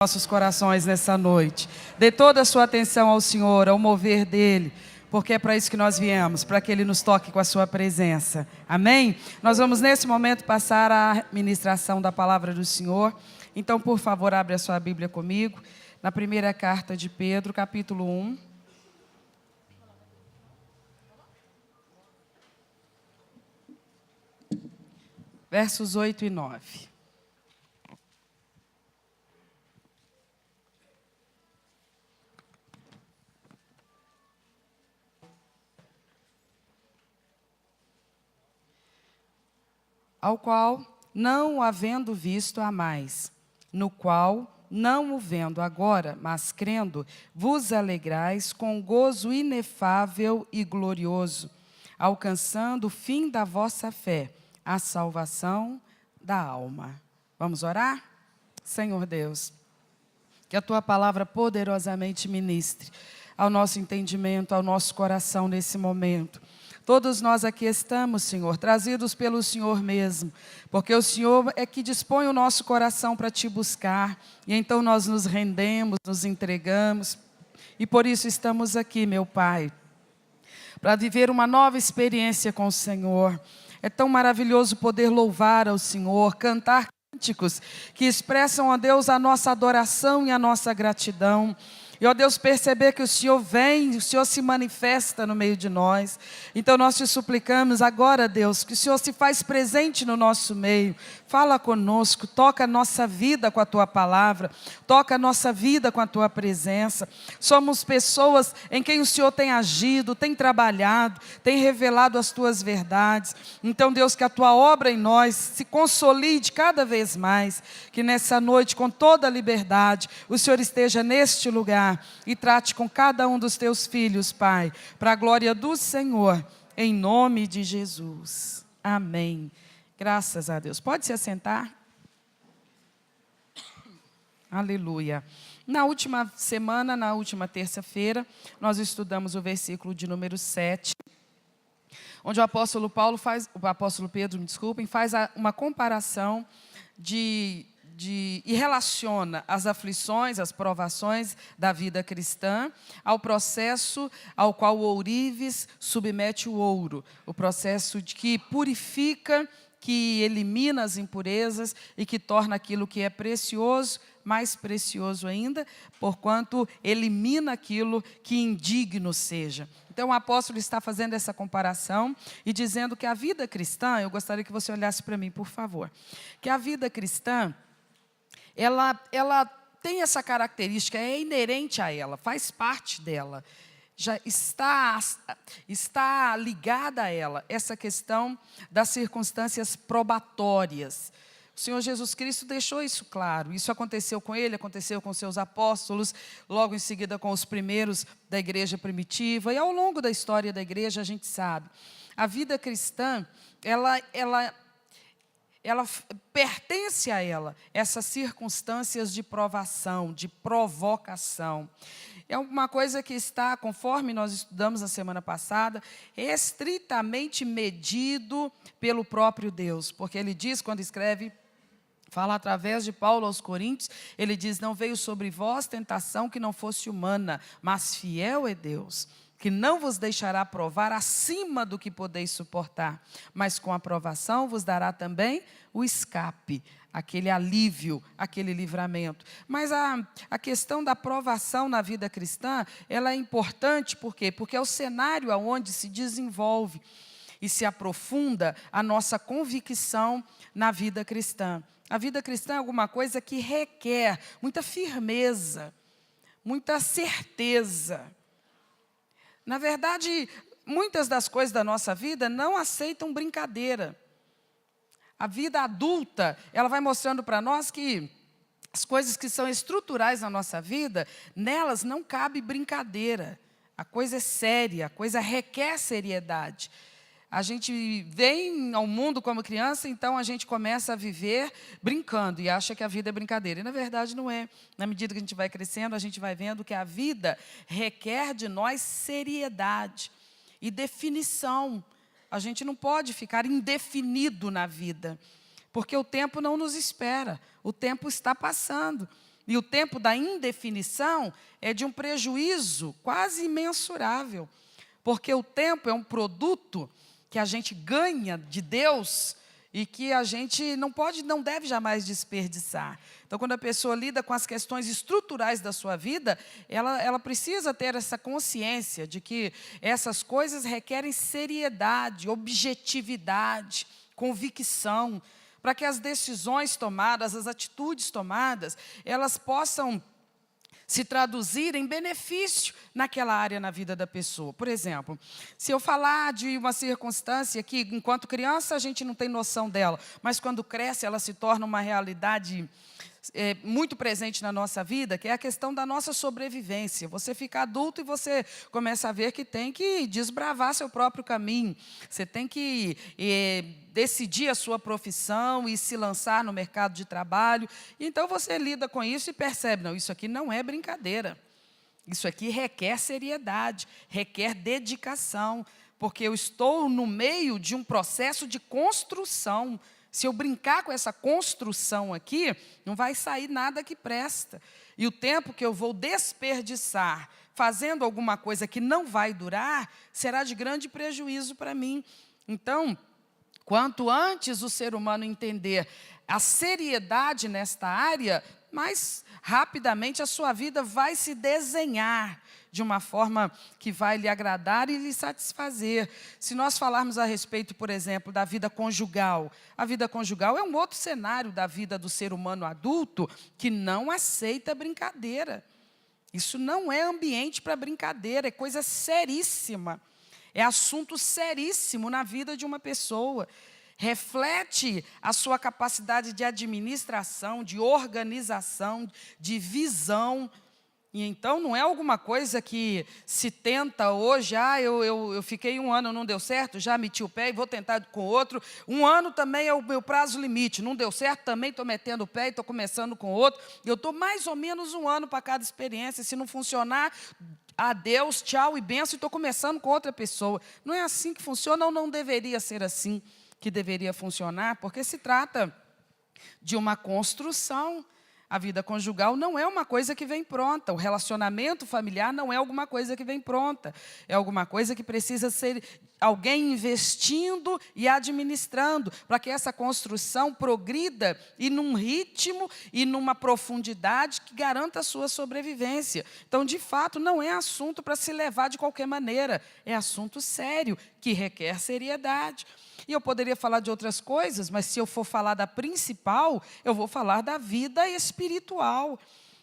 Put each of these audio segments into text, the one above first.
nossos corações nessa noite. Dê toda a sua atenção ao Senhor, ao mover dEle, porque é para isso que nós viemos, para que Ele nos toque com a sua presença. Amém? Nós vamos nesse momento passar a ministração da palavra do Senhor. Então, por favor, abre a sua Bíblia comigo, na primeira carta de Pedro, capítulo 1. Versos 8 e 9. Ao qual, não o havendo visto, amais, no qual, não o vendo agora, mas crendo, vos alegrais com gozo inefável e glorioso, alcançando o fim da vossa fé, a salvação da alma. Vamos orar? Senhor Deus, que a Tua palavra poderosamente ministre ao nosso entendimento, ao nosso coração nesse momento. Todos nós aqui estamos, Senhor, trazidos pelo Senhor mesmo, porque o Senhor é que dispõe o nosso coração para Te buscar, e então nós nos rendemos, nos entregamos, e por isso estamos aqui, meu Pai, para viver uma nova experiência com o Senhor. É tão maravilhoso poder louvar ao Senhor, cantar cânticos que expressam a Deus a nossa adoração e a nossa gratidão. E, ó Deus, perceber que o Senhor vem, o Senhor se manifesta no meio de nós. Então, nós te suplicamos agora, Deus, que o Senhor se faz presente no nosso meio. Fala conosco, toca a nossa vida com a Tua palavra, toca a nossa vida com a Tua presença. Somos pessoas em quem o Senhor tem agido, tem trabalhado, tem revelado as Tuas verdades. Então, Deus, que a Tua obra em nós se consolide cada vez mais. Que nessa noite, com toda a liberdade, o Senhor esteja neste lugar e trate com cada um dos Teus filhos, Pai, para a glória do Senhor, em nome de Jesus. Amém. Graças a Deus. Pode se assentar? Aleluia. Na última semana, na última terça-feira, nós estudamos o versículo de número 7, onde o apóstolo Pedro, faz uma comparação e relaciona as aflições, as provações da vida cristã ao processo ao qual o ourives submete o ouro, o processo que purifica, que elimina as impurezas e que torna aquilo que é precioso mais precioso ainda, porquanto elimina aquilo que indigno seja. Então o apóstolo está fazendo essa comparação e dizendo que a vida cristã, eu gostaria que você olhasse para mim, por favor, que a vida cristã, ela tem essa característica, é inerente a ela, faz parte dela, já está ligada a ela, essa questão das circunstâncias probatórias. O Senhor Jesus Cristo deixou isso claro. Isso aconteceu com Ele, aconteceu com seus apóstolos, logo em seguida com os primeiros da igreja primitiva, e ao longo da história da igreja a gente sabe. A vida cristã, ela pertence a ela, essas circunstâncias de provação, de provocação. É uma coisa que está, conforme nós estudamos na semana passada, estritamente medido pelo próprio Deus, porque Ele diz, quando escreve, fala através de Paulo aos Coríntios, Ele diz, não veio sobre vós tentação que não fosse humana, mas fiel é Deus, que não vos deixará provar acima do que podeis suportar, mas com a provação vos dará também o escape, aquele alívio, aquele livramento. Mas a questão da provação na vida cristã, ela é importante, por quê? Porque é o cenário onde se desenvolve e se aprofunda a nossa convicção na vida cristã. A vida cristã é alguma coisa que requer muita firmeza, muita certeza. Na verdade, muitas das coisas da nossa vida não aceitam brincadeira. A vida adulta, ela vai mostrando para nós que as coisas que são estruturais na nossa vida, nelas não cabe brincadeira. A coisa é séria, a coisa requer seriedade. A gente vem ao mundo como criança, então a gente começa a viver brincando e acha que a vida é brincadeira. E na verdade não é. Na medida que a gente vai crescendo, a gente vai vendo que a vida requer de nós seriedade e definição. A gente não pode ficar indefinido na vida, porque o tempo não nos espera, o tempo está passando. E o tempo da indefinição é de um prejuízo quase imensurável, porque o tempo é um produto que a gente ganha de Deus e que a gente não deve jamais desperdiçar. Então, quando a pessoa lida com as questões estruturais da sua vida, ela precisa ter essa consciência de que essas coisas requerem seriedade, objetividade, convicção, para que as decisões tomadas, as atitudes tomadas, elas possam se traduzir em benefício naquela área na vida da pessoa. Por exemplo, se eu falar de uma circunstância que, enquanto criança, a gente não tem noção dela, mas quando cresce, ela se torna uma realidade muito presente na nossa vida, que é a questão da nossa sobrevivência. Você fica adulto e você começa a ver que tem que desbravar seu próprio caminho. Você tem que decidir a sua profissão e se lançar no mercado de trabalho. Então, você lida com isso e percebe, não, isso aqui não é brincadeira. Isso aqui requer seriedade, requer dedicação, porque eu estou no meio de um processo de construção. Se eu brincar com essa construção aqui, não vai sair nada que presta. E o tempo que eu vou desperdiçar fazendo alguma coisa que não vai durar, será de grande prejuízo para mim. Então, quanto antes o ser humano entender a seriedade nesta área, mais rapidamente a sua vida vai se desenhar de uma forma que vai lhe agradar e lhe satisfazer. Se nós falarmos a respeito, por exemplo, da vida conjugal, a vida conjugal é um outro cenário da vida do ser humano adulto que não aceita brincadeira. Isso não é ambiente para brincadeira, é coisa seríssima. É assunto seríssimo na vida de uma pessoa. Reflete a sua capacidade de administração, de organização, de visão. E então não é alguma coisa que se tenta hoje, eu fiquei 1 ano, não deu certo, já meti o pé e vou tentar com outro. 1 ano também é o meu prazo limite, não deu certo, também estou metendo o pé e estou começando com outro. Eu estou mais ou menos 1 ano para cada experiência, se não funcionar, adeus, tchau e benção, e estou começando com outra pessoa. Não é assim que funciona, ou não deveria ser assim que deveria funcionar, porque se trata de uma construção. A vida conjugal não é uma coisa que vem pronta. O relacionamento familiar não é alguma coisa que vem pronta. É alguma coisa que precisa ser alguém investindo e administrando, para que essa construção progrida e num ritmo e numa profundidade que garanta a sua sobrevivência. Então, de fato, não é assunto para se levar de qualquer maneira. É assunto sério, que requer seriedade. E eu poderia falar de outras coisas, mas se eu for falar da principal, eu vou falar da vida espiritual.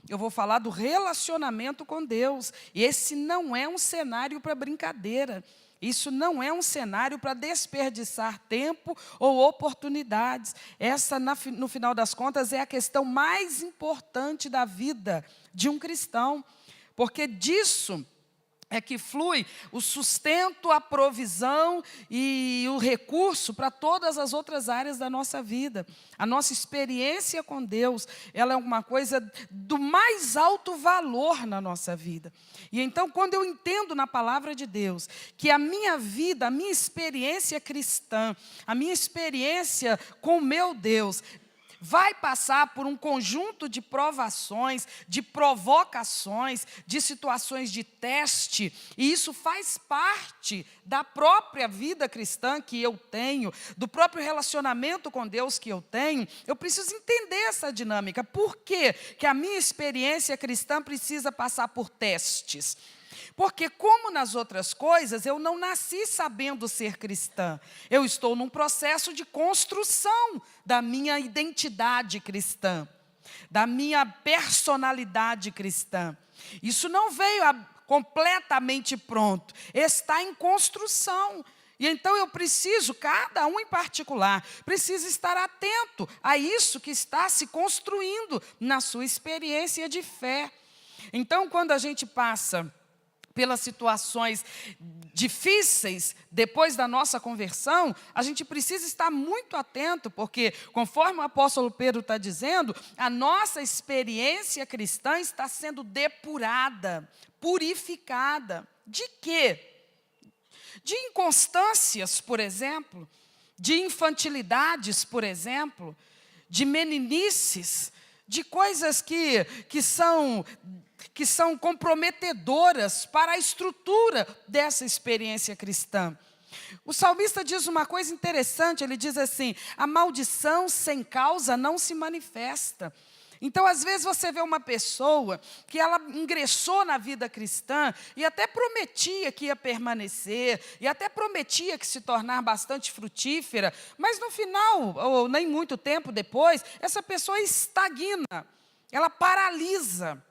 Eu vou falar do relacionamento com Deus. E esse não é um cenário para brincadeira. Isso não é um cenário para desperdiçar tempo ou oportunidades. Essa, no final das contas, é a questão mais importante da vida de um cristão. Porque disso é que flui o sustento, a provisão e o recurso para todas as outras áreas da nossa vida. A nossa experiência com Deus, ela é uma coisa do mais alto valor na nossa vida. E então, quando eu entendo na palavra de Deus que a minha vida, a minha experiência cristã, a minha experiência com o meu Deus, vai passar por um conjunto de provações, de provocações, de situações de teste, e isso faz parte da própria vida cristã que eu tenho, do próprio relacionamento com Deus que eu tenho. Eu preciso entender essa dinâmica. Por que que a minha experiência cristã precisa passar por testes? Porque, como nas outras coisas, eu não nasci sabendo ser cristã. Eu estou num processo de construção da minha identidade cristã, da minha personalidade cristã. Isso não veio completamente pronto, está em construção. E então eu preciso, cada um em particular, precisa estar atento a isso que está se construindo na sua experiência de fé. Então, quando a gente passa pelas situações difíceis depois da nossa conversão, a gente precisa estar muito atento, porque, conforme o apóstolo Pedro está dizendo, a nossa experiência cristã está sendo depurada, purificada. De quê? De inconstâncias, por exemplo, de infantilidades, por exemplo, de meninices, de coisas que são comprometedoras para a estrutura dessa experiência cristã. O salmista diz uma coisa interessante, ele diz assim: a maldição sem causa não se manifesta. Então, às vezes, você vê uma pessoa que ela ingressou na vida cristã e até prometia que ia permanecer, e até prometia que se tornar bastante frutífera, mas no final, ou nem muito tempo depois, essa pessoa estagna, ela paralisa.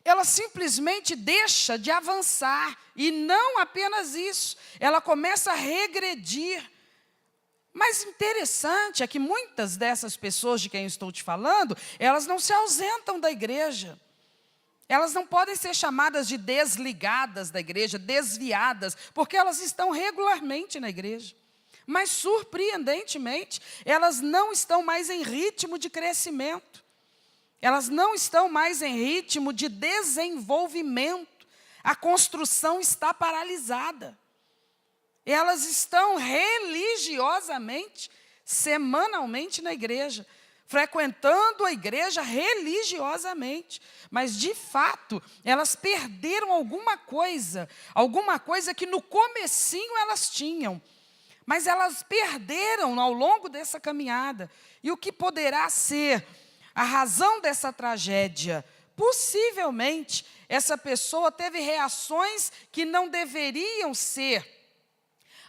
Ela simplesmente deixa de avançar, e não apenas isso, ela começa a regredir. Mas interessante é que muitas dessas pessoas de quem eu estou te falando, elas não se ausentam da igreja. Elas não podem ser chamadas de desligadas da igreja, desviadas, porque elas estão regularmente na igreja. Mas, surpreendentemente, elas não estão mais em ritmo de crescimento. Elas não estão mais em ritmo de desenvolvimento. A construção está paralisada. Elas estão religiosamente, semanalmente na igreja, frequentando a igreja religiosamente. Mas, de fato, elas perderam alguma coisa que no comecinho elas tinham. Mas elas perderam ao longo dessa caminhada. E o que poderá ser a razão dessa tragédia? Possivelmente, essa pessoa teve reações que não deveriam ser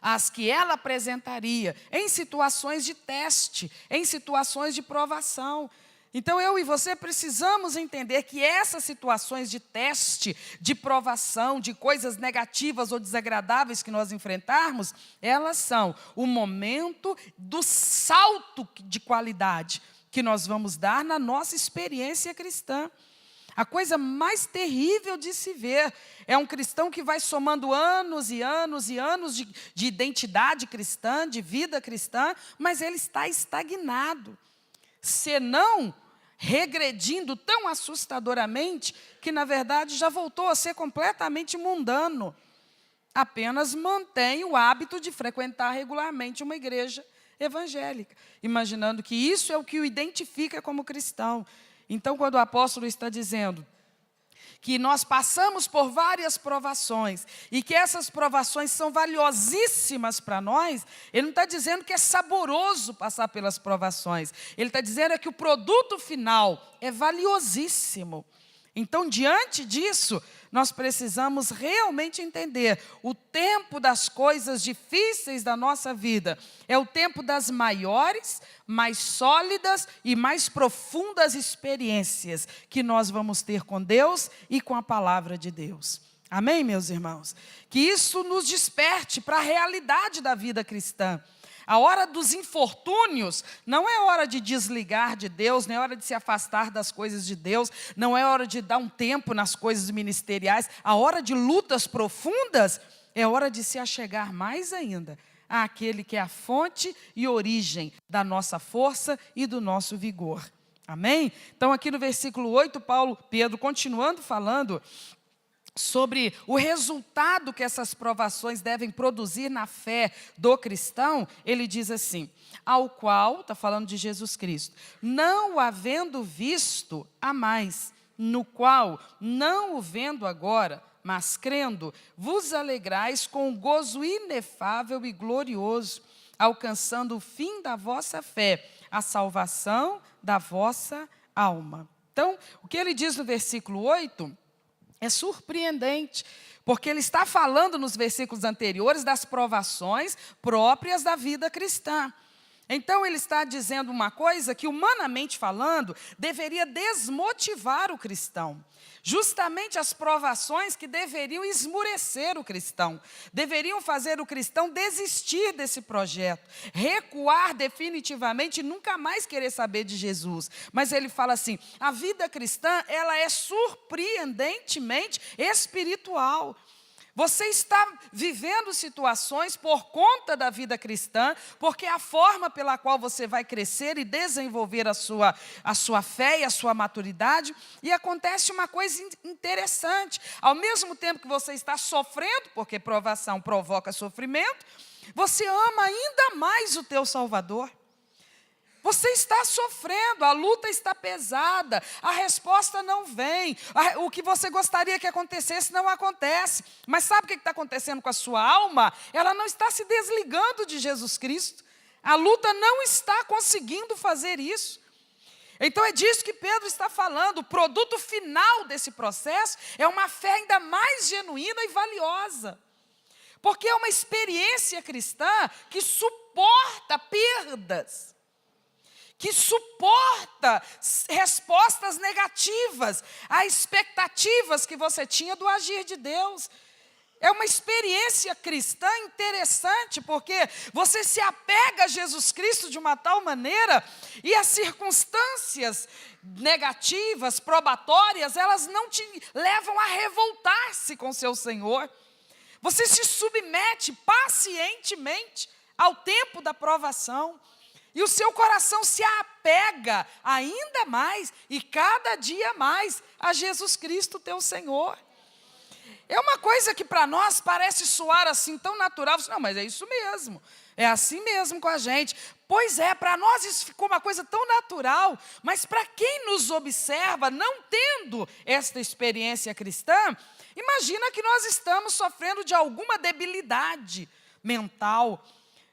as que ela apresentaria em situações de teste, em situações de provação. Então, eu e você precisamos entender que essas situações de teste, de provação, de coisas negativas ou desagradáveis que nós enfrentarmos, elas são o momento do salto de qualidade que nós vamos dar na nossa experiência cristã. A coisa mais terrível de se ver é um cristão que vai somando anos e anos e anos de identidade cristã, de vida cristã, mas ele está estagnado, senão regredindo tão assustadoramente que, na verdade, já voltou a ser completamente mundano. Apenas mantém o hábito de frequentar regularmente uma igreja evangélica, imaginando que isso é o que o identifica como cristão. Então, quando o apóstolo está dizendo que nós passamos por várias provações e que essas provações são valiosíssimas para nós, ele não está dizendo que é saboroso passar pelas provações. Ele está dizendo que o produto final é valiosíssimo. Então, diante disso, nós precisamos realmente entender o tempo das coisas difíceis da nossa vida. É o tempo das maiores, mais sólidas e mais profundas experiências que nós vamos ter com Deus e com a palavra de Deus. Amém, meus irmãos? Que isso nos desperte para a realidade da vida cristã. A hora dos infortúnios não é hora de desligar de Deus, não é hora de se afastar das coisas de Deus, não é hora de dar um tempo nas coisas ministeriais. A hora de lutas profundas é hora de se achegar mais ainda àquele que é a fonte e origem da nossa força e do nosso vigor. Amém? Então, aqui no versículo 8, Pedro, continuando falando sobre o resultado que essas provações devem produzir na fé do cristão, ele diz assim: ao qual, está falando de Jesus Cristo, não havendo visto há mais, no qual, não o vendo agora, mas crendo, vos alegrais com um gozo inefável e glorioso, alcançando o fim da vossa fé, a salvação da vossa alma. Então, o que ele diz no versículo 8... é surpreendente, porque ele está falando nos versículos anteriores das provações próprias da vida cristã. Então, ele está dizendo uma coisa que, humanamente falando, deveria desmotivar o cristão. Justamente as provações que deveriam esmurecer o cristão, deveriam fazer o cristão desistir desse projeto, recuar definitivamente e nunca mais querer saber de Jesus. Mas ele fala assim: a vida cristã, ela é surpreendentemente espiritual. Você está vivendo situações por conta da vida cristã, porque é a forma pela qual você vai crescer e desenvolver a sua fé e a sua maturidade. E acontece uma coisa interessante: ao mesmo tempo que você está sofrendo, porque provação provoca sofrimento, você ama ainda mais o teu Salvador. Você está sofrendo, a luta está pesada, a resposta não vem, o que você gostaria que acontecesse não acontece. Mas sabe o que está acontecendo com a sua alma? Ela não está se desligando de Jesus Cristo. A luta não está conseguindo fazer isso. Então é disso que Pedro está falando. O produto final desse processo é uma fé ainda mais genuína e valiosa. Porque é uma experiência cristã que suporta perdas, que suporta respostas negativas a expectativas que você tinha do agir de Deus. É uma experiência cristã interessante, porque você se apega a Jesus Cristo de uma tal maneira, e as circunstâncias negativas, probatórias, elas não te levam a revoltar-se com seu Senhor. Você se submete pacientemente ao tempo da provação, e o seu coração se apega ainda mais, e cada dia mais, a Jesus Cristo, teu Senhor. É uma coisa que para nós parece soar assim tão natural. Não, mas é isso mesmo. É assim mesmo com a gente. Pois é, para nós isso ficou uma coisa tão natural. Mas para quem nos observa, não tendo esta experiência cristã, imagina que nós estamos sofrendo de alguma debilidade mental.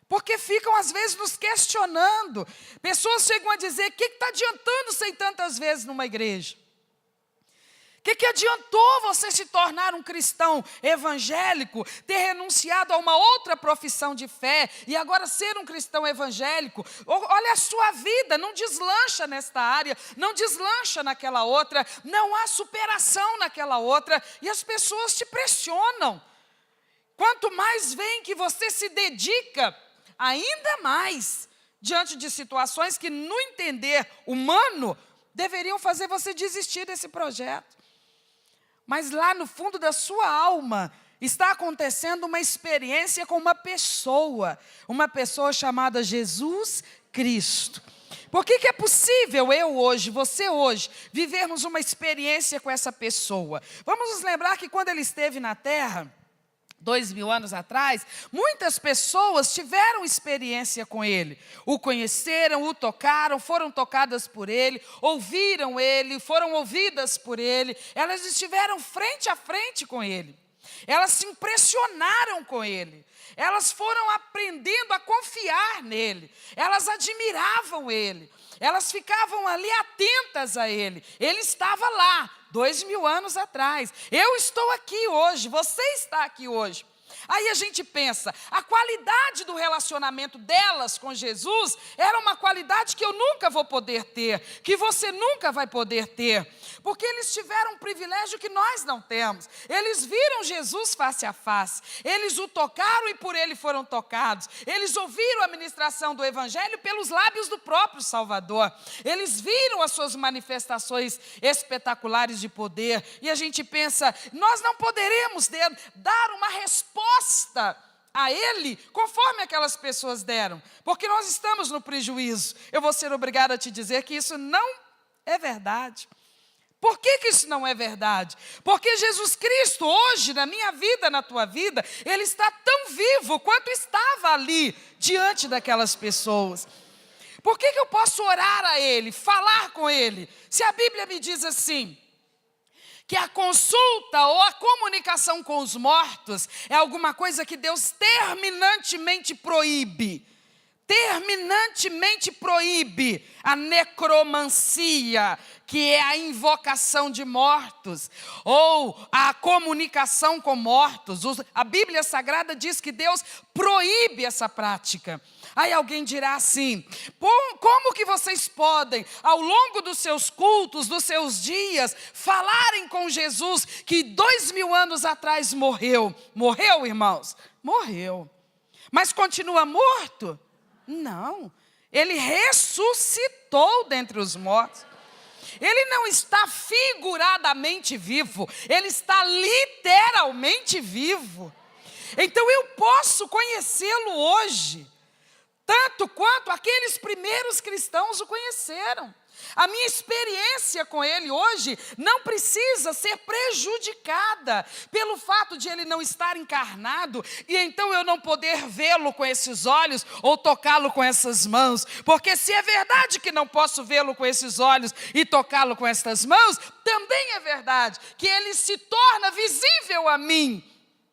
Porque ficam às vezes nos questionando. Pessoas chegam a dizer: o que está adiantando você ir tantas vezes numa igreja? O que adiantou você se tornar um cristão evangélico, ter renunciado a uma outra profissão de fé e agora ser um cristão evangélico? Olha a sua vida, não deslancha nesta área, não deslancha naquela outra, não há superação naquela outra, e as pessoas te pressionam. Quanto mais veem que você se dedica, ainda mais diante de situações que, no entender humano, deveriam fazer você desistir desse projeto. Mas lá no fundo da sua alma está acontecendo uma experiência com uma pessoa chamada Jesus Cristo. Por que é possível eu hoje, você hoje, vivermos uma experiência com essa pessoa? Vamos nos lembrar que quando ele esteve na terra, 2000 anos atrás, muitas pessoas tiveram experiência com ele, o conheceram, o tocaram, foram tocadas por ele, ouviram ele, foram ouvidas por ele, elas estiveram frente a frente com ele, elas se impressionaram com ele, elas foram aprendendo a confiar nele, elas admiravam ele, elas ficavam ali atentas a ele, ele estava lá, 2000 anos atrás, eu estou aqui hoje, você está aqui hoje. Aí a gente pensa, a qualidade do relacionamento delas com Jesus era uma qualidade que eu nunca vou poder ter, que você nunca vai poder ter, porque eles tiveram um privilégio que nós não temos. Eles viram Jesus face a face, eles o tocaram e por ele foram tocados, eles ouviram a ministração do Evangelho pelos lábios do próprio Salvador, eles viram as suas manifestações espetaculares de poder, e a gente pensa, nós não poderemos dar uma resposta a ele, conforme aquelas pessoas deram, porque nós estamos no prejuízo. Eu vou ser obrigada a te dizer que isso não é verdade. Por que isso não é verdade? Porque Jesus Cristo hoje, na minha vida, na tua vida, ele está tão vivo quanto estava ali, diante daquelas pessoas. Por que eu posso orar a ele, falar com ele, se a Bíblia me diz assim, que a consulta ou a comunicação com os mortos é alguma coisa que Deus terminantemente proíbe. Terminantemente proíbe a necromancia, que é a invocação de mortos, ou a comunicação com mortos. A Bíblia Sagrada diz que Deus proíbe essa prática. Aí alguém dirá assim, como que vocês podem, ao longo dos seus cultos, dos seus dias, falarem com Jesus que 2000 anos atrás morreu? Morreu, irmãos? Morreu. Mas continua morto? Não. Ele ressuscitou dentre os mortos. Ele não está figuradamente vivo, ele está literalmente vivo. Então eu posso conhecê-lo hoje, tanto quanto aqueles primeiros cristãos o conheceram. A minha experiência com Ele hoje não precisa ser prejudicada pelo fato de Ele não estar encarnado e então eu não poder vê-lo com esses olhos ou tocá-lo com essas mãos. Porque se é verdade que não posso vê-lo com esses olhos e tocá-lo com estas mãos, também é verdade que Ele se torna visível a mim,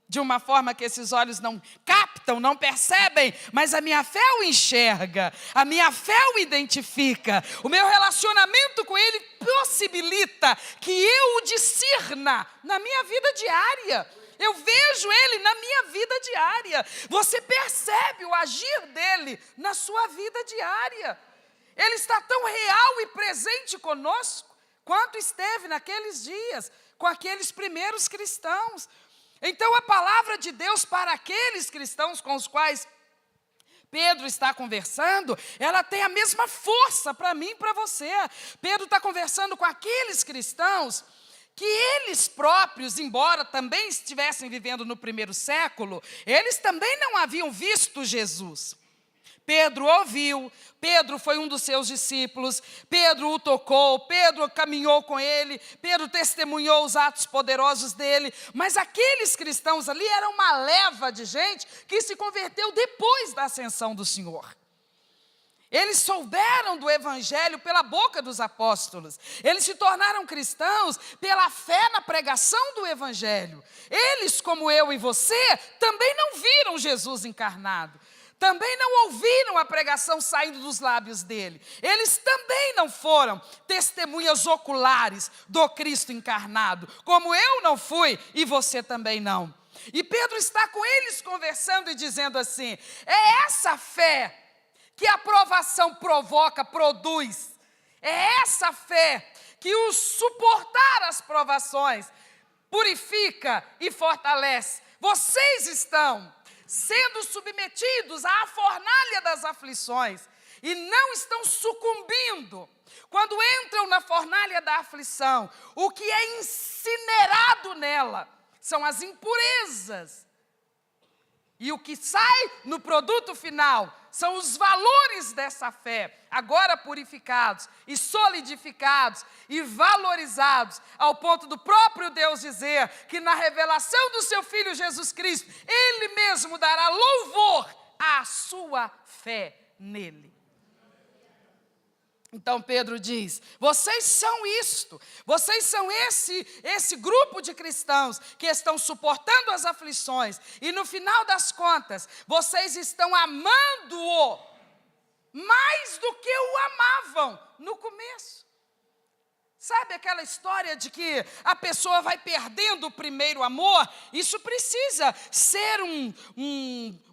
de uma forma que esses olhos não captam, não percebem, mas a minha fé o enxerga, a minha fé o identifica, o meu relacionamento com Ele possibilita que eu o discirna na minha vida diária. Eu vejo Ele na minha vida diária. Você percebe o agir dEle na sua vida diária. Ele está tão real e presente conosco, quanto esteve naqueles dias, com aqueles primeiros cristãos. Então, a palavra de Deus para aqueles cristãos com os quais Pedro está conversando, ela tem a mesma força para mim e para você. Pedro está conversando com aqueles cristãos que eles próprios, embora também estivessem vivendo no primeiro século, eles também não haviam visto Jesus. Pedro ouviu, Pedro foi um dos seus discípulos, Pedro o tocou, Pedro caminhou com ele, Pedro testemunhou os atos poderosos dele, mas aqueles cristãos ali eram uma leva de gente que se converteu depois da ascensão do Senhor. Eles souberam do Evangelho pela boca dos apóstolos. Eles se tornaram cristãos pela fé na pregação do Evangelho. Eles, como eu e você, também não viram Jesus encarnado. Também não ouviram a pregação saindo dos lábios dele. Eles também não foram testemunhas oculares do Cristo encarnado, como eu não fui e você também não. E Pedro está com eles conversando e dizendo assim: é essa fé que a provação provoca, produz. É essa fé que o suportar as provações purifica e fortalece. Vocês estão sendo submetidos à fornalha das aflições e não estão sucumbindo. Quando entram na fornalha da aflição, o que é incinerado nela são as impurezas. E o que sai no produto final são os valores dessa fé, agora purificados e solidificados e valorizados, ao ponto do próprio Deus dizer que na revelação do seu Filho Jesus Cristo, Ele mesmo dará louvor à sua fé nele. Então Pedro diz: vocês são isto, vocês são esse grupo de cristãos que estão suportando as aflições e no final das contas, vocês estão amando-o mais do que o amavam no começo. Sabe aquela história de que a pessoa vai perdendo o primeiro amor? Isso precisa ser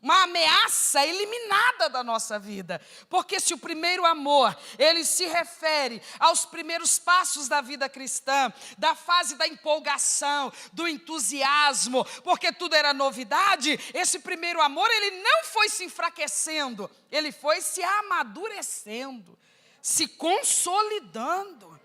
uma ameaça eliminada da nossa vida. Porque se o primeiro amor, ele se refere aos primeiros passos da vida cristã, da fase da empolgação, do entusiasmo, porque tudo era novidade, esse primeiro amor, ele não foi se enfraquecendo, ele foi se amadurecendo, se consolidando.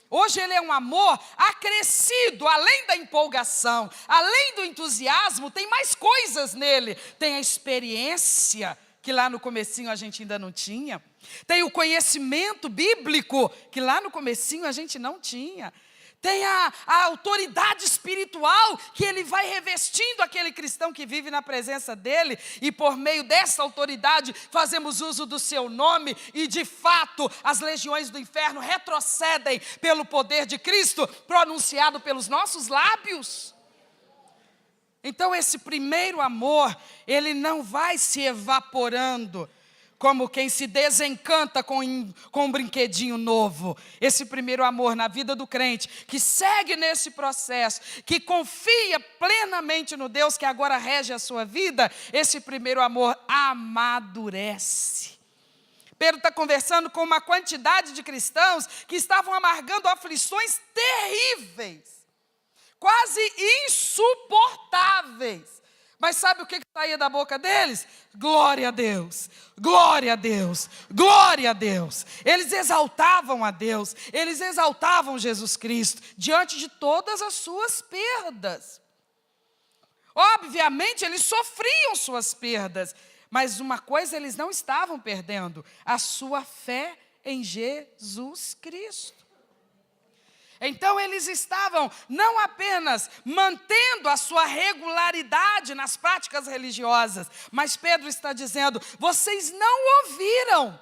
Hoje ele é um amor acrescido, além da empolgação, além do entusiasmo, tem mais coisas nele. Tem a experiência, que lá no comecinho a gente ainda não tinha. Tem o conhecimento bíblico, que lá no comecinho a gente não tinha. Tem a autoridade espiritual que ele vai revestindo aquele cristão que vive na presença dele. E por meio dessa autoridade fazemos uso do seu nome. E de fato as legiões do inferno retrocedem pelo poder de Cristo pronunciado pelos nossos lábios. Então esse primeiro amor, ele não vai se evaporando como quem se desencanta com um brinquedinho novo. Esse primeiro amor na vida do crente, que segue nesse processo, que confia plenamente no Deus que agora rege a sua vida, esse primeiro amor amadurece. Pedro está conversando com uma quantidade de cristãos que estavam amargando aflições terríveis, quase insuportáveis. Mas sabe o que saía da boca deles? Glória a Deus, glória a Deus, glória a Deus. Eles exaltavam a Deus, eles exaltavam Jesus Cristo, diante de todas as suas perdas. Obviamente, eles sofriam suas perdas, mas uma coisa eles não estavam perdendo: a sua fé em Jesus Cristo. Então eles estavam não apenas mantendo a sua regularidade nas práticas religiosas, mas Pedro está dizendo: vocês não ouviram,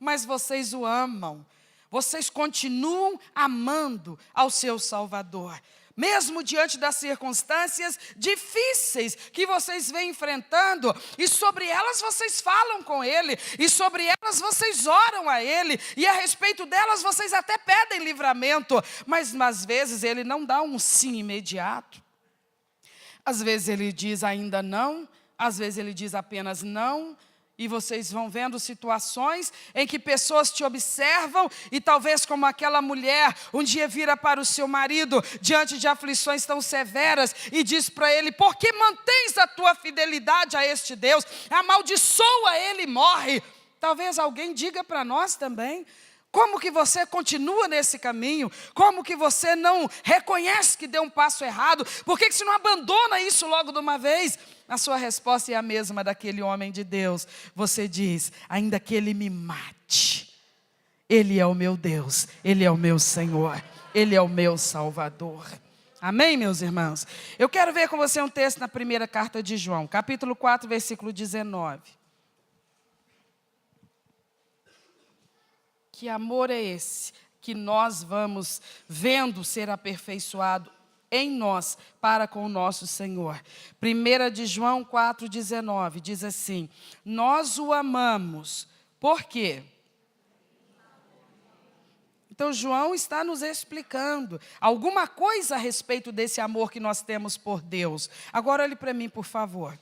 mas vocês o amam. Vocês continuam amando ao seu Salvador. Mesmo diante das circunstâncias difíceis que vocês vêm enfrentando, e sobre elas vocês falam com Ele, e sobre elas vocês oram a Ele, e a respeito delas vocês até pedem livramento, mas às vezes Ele não dá um sim imediato. Às vezes Ele diz ainda não, às vezes Ele diz apenas não. E vocês vão vendo situações em que pessoas te observam e talvez como aquela mulher um dia vira para o seu marido diante de aflições tão severas e diz para ele: por que mantens a tua fidelidade a este Deus? Amaldiçoa ele e morre. Talvez alguém diga para nós também: como que você continua nesse caminho? Como que você não reconhece que deu um passo errado? Por que você não abandona isso logo de uma vez? A sua resposta é a mesma daquele homem de Deus. Você diz: ainda que Ele me mate, Ele é o meu Deus, Ele é o meu Senhor, Ele é o meu Salvador. Amém, meus irmãos? Eu quero ver com você um texto na primeira carta de João, capítulo 4, versículo 19. Que amor é esse que nós vamos vendo ser aperfeiçoado em nós para com o nosso Senhor? 1 de João 4,19 diz assim: nós o amamos. Por quê? Então João está nos explicando alguma coisa a respeito desse amor que nós temos por Deus. Agora olhe para mim, por favor.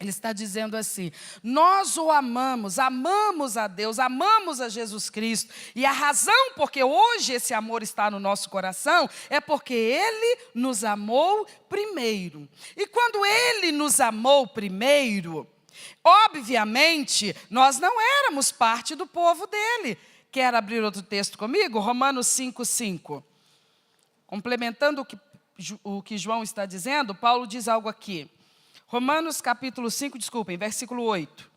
Ele está dizendo assim: nós o amamos, amamos a Deus, amamos a Jesus Cristo. E a razão porque hoje esse amor está no nosso coração é porque Ele nos amou primeiro. E quando Ele nos amou primeiro, obviamente, nós não éramos parte do povo dEle. Quer abrir outro texto comigo? Romanos 5,5. Complementando o que João está dizendo, Paulo diz algo aqui. Romanos capítulo 5, versículo 8.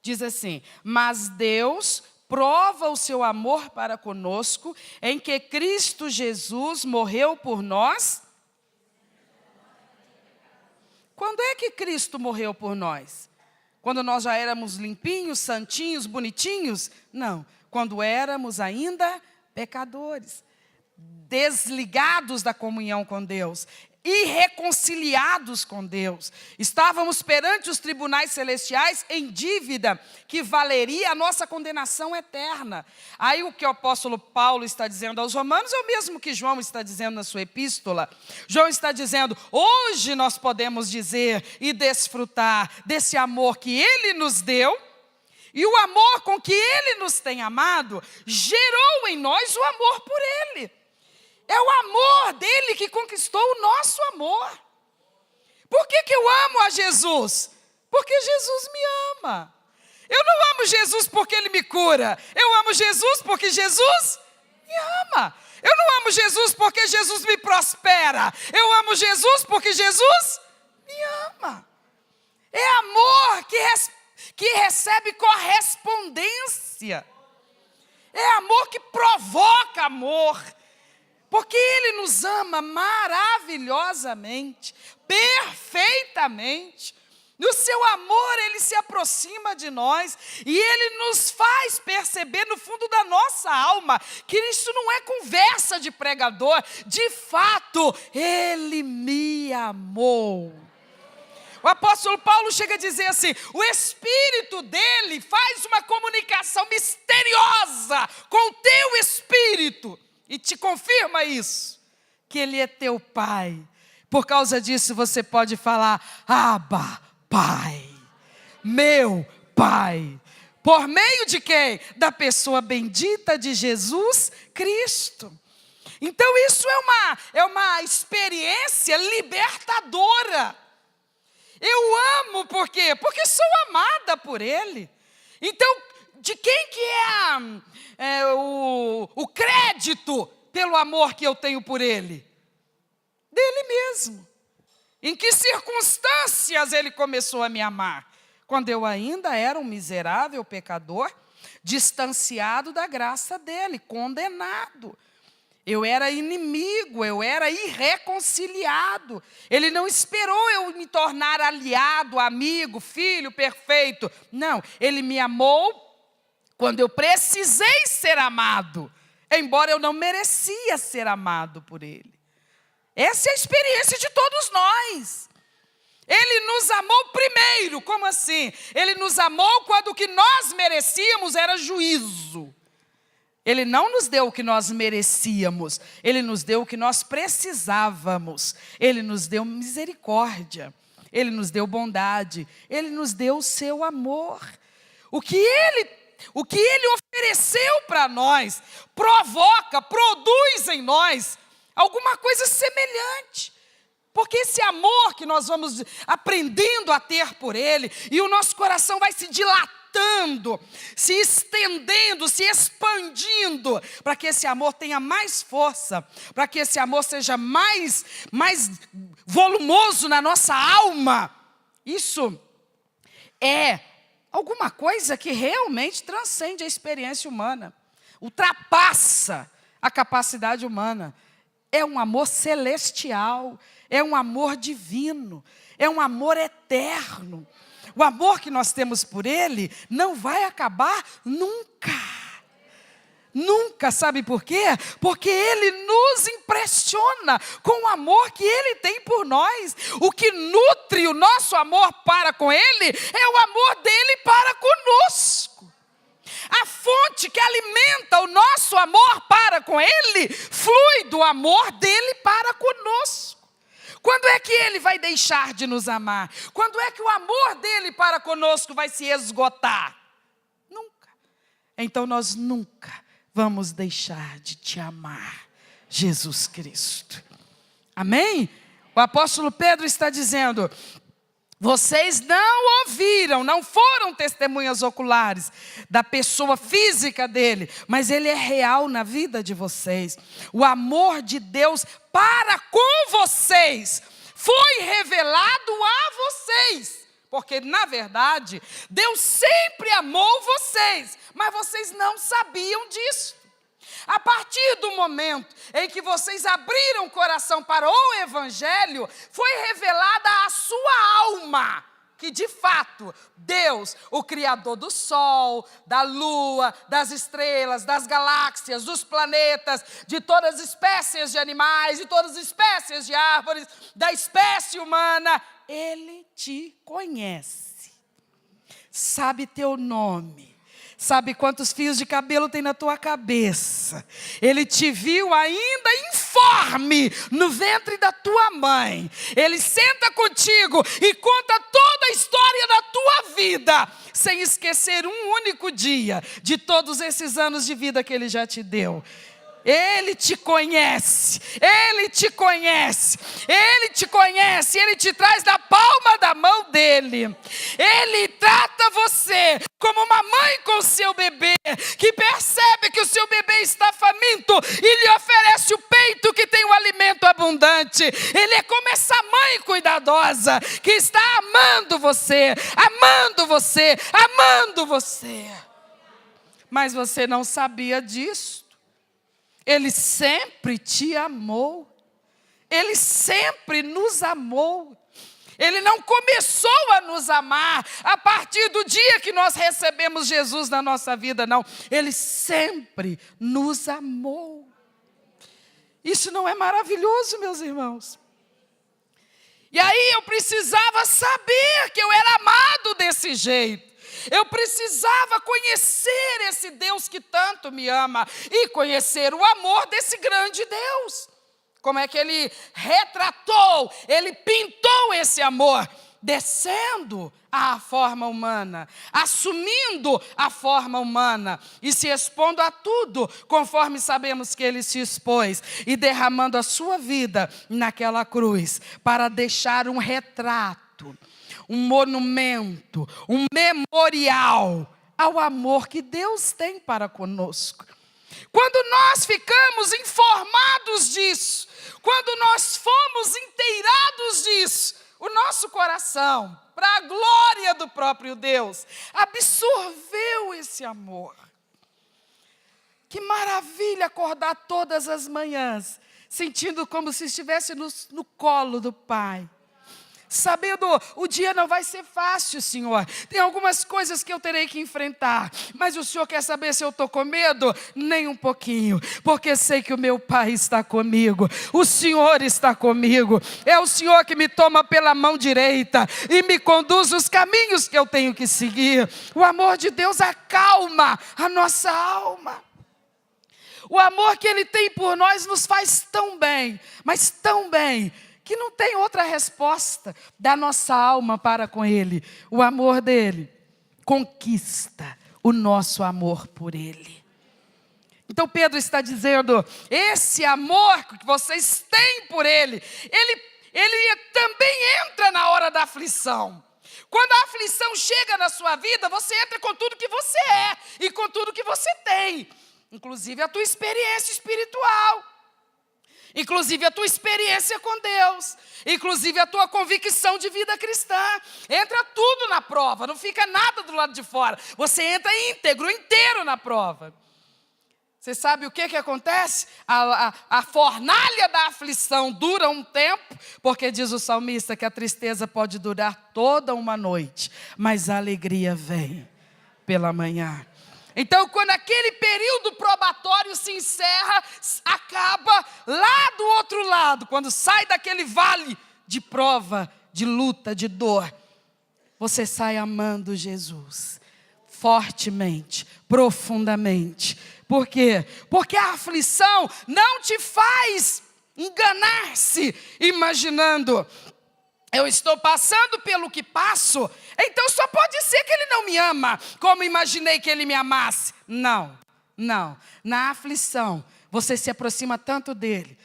Diz assim: mas Deus prova o seu amor para conosco, em que Cristo Jesus morreu por nós. Quando é que Cristo morreu por nós? Quando nós já éramos limpinhos, santinhos, bonitinhos? Não, quando éramos ainda pecadores, desligados da comunhão com Deus, irreconciliados com Deus. Estávamos perante os tribunais celestiais em dívida que valeria a nossa condenação eterna. Aí o que o apóstolo Paulo está dizendo aos romanos é o mesmo que João está dizendo na sua epístola. João está dizendo: hoje nós podemos dizer e desfrutar desse amor que Ele nos deu, e o amor com que Ele nos tem amado gerou em nós o amor por Ele. É o amor dele que conquistou o nosso amor. Por que eu amo a Jesus? Porque Jesus me ama. Eu não amo Jesus porque Ele me cura. Eu amo Jesus porque Jesus me ama. Eu não amo Jesus porque Jesus me prospera. Eu amo Jesus porque Jesus me ama. É amor que recebe correspondência. É amor que provoca amor. Porque Ele nos ama maravilhosamente, perfeitamente. No seu amor Ele se aproxima de nós e Ele nos faz perceber no fundo da nossa alma que isso não é conversa de pregador. De fato, Ele me amou. O apóstolo Paulo chega a dizer assim: o Espírito dele faz uma comunicação misteriosa com o teu Espírito. E te confirma isso, que Ele é teu Pai. Por causa disso você pode falar: Abba, Pai, meu Pai. Por meio de quem? Da pessoa bendita de Jesus Cristo. Então isso é uma experiência libertadora. Eu amo por quê? Porque sou amada por Ele. Então, de quem que é o crédito pelo amor que eu tenho por Ele? Dele mesmo. Em que circunstâncias Ele começou a me amar? Quando eu ainda era um miserável pecador, distanciado da graça dele, condenado. Eu era inimigo, eu era irreconciliado. Ele não esperou eu me tornar aliado, amigo, filho perfeito. Não, ele me amou quando eu precisei ser amado, embora eu não merecia ser amado por ele. Essa é a experiência de todos nós. Ele nos amou primeiro, como assim? Ele nos amou quando o que nós merecíamos era juízo. Ele não nos deu o que nós merecíamos, Ele nos deu o que nós precisávamos. Ele nos deu misericórdia, Ele nos deu bondade, Ele nos deu o seu amor. O que Ele ofereceu para nós, produz em nós alguma coisa semelhante. Porque esse amor que nós vamos aprendendo a ter por Ele, e o nosso coração vai se dilatando, se estendendo, se expandindo, para que esse amor tenha mais força, para que esse amor seja mais volumoso na nossa alma. Isso é alguma coisa que realmente transcende a experiência humana, ultrapassa a capacidade humana. É um amor celestial, é um amor divino, é um amor eterno. O amor que nós temos por Ele não vai acabar nunca. Nunca, sabe por quê? Porque Ele nos impressiona com o amor que Ele tem por nós. O que nutre o nosso amor para com Ele é o amor dEle para conosco. A fonte que alimenta o nosso amor para com Ele flui do amor dEle para conosco. Quando é que Ele vai deixar de nos amar? Quando é que o amor dEle para conosco vai se esgotar? Nunca. Então nós nunca vamos deixar de te amar, Jesus Cristo. Amém? O apóstolo Pedro está dizendo: vocês não ouviram, não foram testemunhas oculares da pessoa física dele, mas ele é real na vida de vocês. O amor de Deus para com vocês foi revelado a vocês. Porque, na verdade, Deus sempre amou vocês, mas vocês não sabiam disso. A partir do momento em que vocês abriram o coração para o Evangelho, foi revelada a sua alma, que de fato, Deus, o Criador do Sol, da Lua, das estrelas, das galáxias, dos planetas, de todas as espécies de animais, de todas as espécies de árvores, da espécie humana, Ele te conhece, sabe teu nome. Sabe quantos fios de cabelo tem na tua cabeça. Ele te viu ainda informe no ventre da tua mãe. Ele senta contigo e conta toda a história da tua vida, sem esquecer um único dia de todos esses anos de vida que Ele já te deu. Ele te conhece, Ele te conhece, Ele te conhece, Ele te traz da palma da mão dEle. Ele trata você como uma mãe com o seu bebê, que percebe que o seu bebê está faminto e lhe oferece o peito que tem o alimento abundante. Ele é como essa mãe cuidadosa que está amando você, amando você, amando você. Mas você não sabia disso. Ele sempre te amou. Ele sempre nos amou. Ele não começou a nos amar a partir do dia que nós recebemos Jesus na nossa vida, não. Ele sempre nos amou. Isso não é maravilhoso, meus irmãos? E aí eu precisava saber que eu era amado desse jeito. Eu precisava conhecer esse Deus que tanto me ama e conhecer o amor desse grande Deus. Como é que Ele retratou, Ele pintou esse amor, descendo à forma humana, assumindo a forma humana e se expondo a tudo, conforme sabemos que Ele se expôs, e derramando a sua vida naquela cruz, para deixar um retrato, um monumento, um memorial ao amor que Deus tem para conosco. Quando nós ficamos informados disso, quando nós fomos inteirados disso, o nosso coração, para a glória do próprio Deus, absorveu esse amor. Que maravilha acordar todas as manhãs, sentindo como se estivesse no colo do Pai. Sabendo, o dia não vai ser fácil, Senhor. Tem algumas coisas que eu terei que enfrentar. Mas o Senhor quer saber se eu estou com medo? Nem um pouquinho. Porque sei que o meu Pai está comigo. O Senhor está comigo. É o Senhor que me toma pela mão direita e me conduz nos caminhos que eu tenho que seguir. O amor de Deus acalma a nossa alma. O amor que Ele tem por nós nos faz tão bem, mas tão bem, que não tem outra resposta da nossa alma para com Ele. O amor dEle conquista o nosso amor por Ele. Então Pedro está dizendo, esse amor que vocês têm por Ele, Ele também entra na hora da aflição. Quando a aflição chega na sua vida, você entra com tudo que você é e com tudo que você tem. Inclusive a tua experiência espiritual. Inclusive a tua experiência com Deus, inclusive a tua convicção de vida cristã. Entra tudo na prova, não fica nada do lado de fora. Você entra íntegro, inteiro na prova. Você sabe o que acontece? A fornalha da aflição dura um tempo, porque diz o salmista que a tristeza pode durar toda uma noite, mas a alegria vem pela manhã. Então, quando aquele período probatório se encerra, acaba lá do outro lado, quando sai daquele vale de prova, de luta, de dor, você sai amando Jesus, fortemente, profundamente. Por quê? Porque a aflição não te faz enganar-se, imaginando, eu estou passando pelo que passo, então só pode ser que Ele não me ama, como imaginei que Ele me amasse. Não. Na aflição, você se aproxima tanto dEle,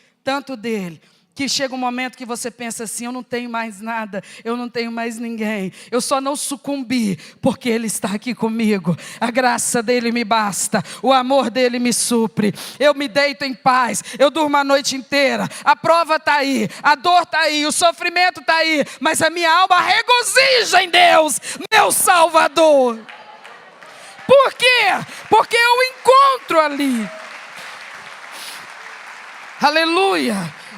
que chega um momento que você pensa assim, eu não tenho mais nada, eu não tenho mais ninguém, eu só não sucumbi, porque Ele está aqui comigo, a graça dEle me basta, o amor dEle me supre, eu me deito em paz, eu durmo a noite inteira, a prova está aí, a dor está aí, o sofrimento está aí, mas a minha alma regozija em Deus, meu Salvador. Por quê? Porque eu encontro ali, aleluia,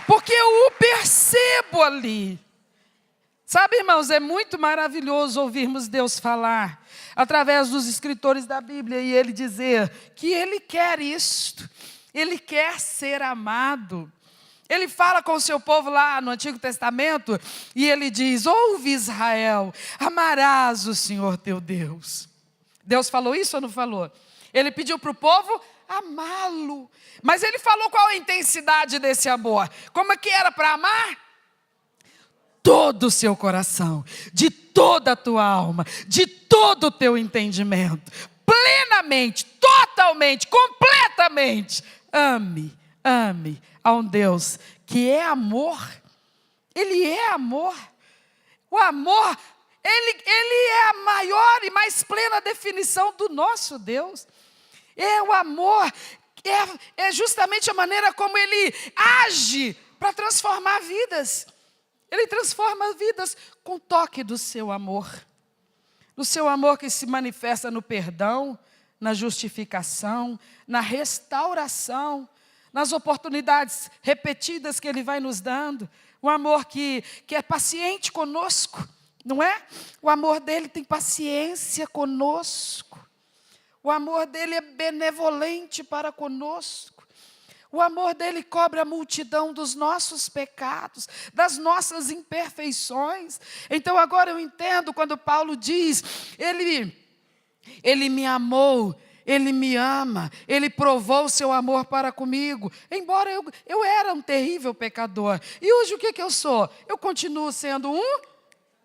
porque eu o percebo ali. Sabe, irmãos, é muito maravilhoso ouvirmos Deus falar, através dos escritores da Bíblia, e Ele dizer que Ele quer isto, Ele quer ser amado. Ele fala com o seu povo lá no Antigo Testamento, e Ele diz, ouve Israel, amarás o Senhor teu Deus. Deus falou isso ou não falou? Ele pediu para o povo amá-lo. Mas Ele falou qual a intensidade desse amor. Como é que era para amar? Todo o seu coração, de toda a tua alma, de todo o teu entendimento, plenamente, totalmente, completamente. Ame a um Deus que é amor. Ele é amor. O amor, Ele é a maior e mais plena definição do nosso Deus. É o amor, é justamente a maneira como Ele age para transformar vidas. Ele transforma vidas com o toque do seu amor. Do seu amor que se manifesta no perdão, na justificação, na restauração, nas oportunidades repetidas que Ele vai nos dando. Um amor que é paciente conosco, não é? O amor dEle tem paciência conosco. O amor dEle é benevolente para conosco. O amor dEle cobre a multidão dos nossos pecados, das nossas imperfeições. Então agora eu entendo quando Paulo diz, Ele me amou, Ele me ama, Ele provou o seu amor para comigo. Embora eu era um terrível pecador. E hoje o que eu sou? Eu continuo sendo um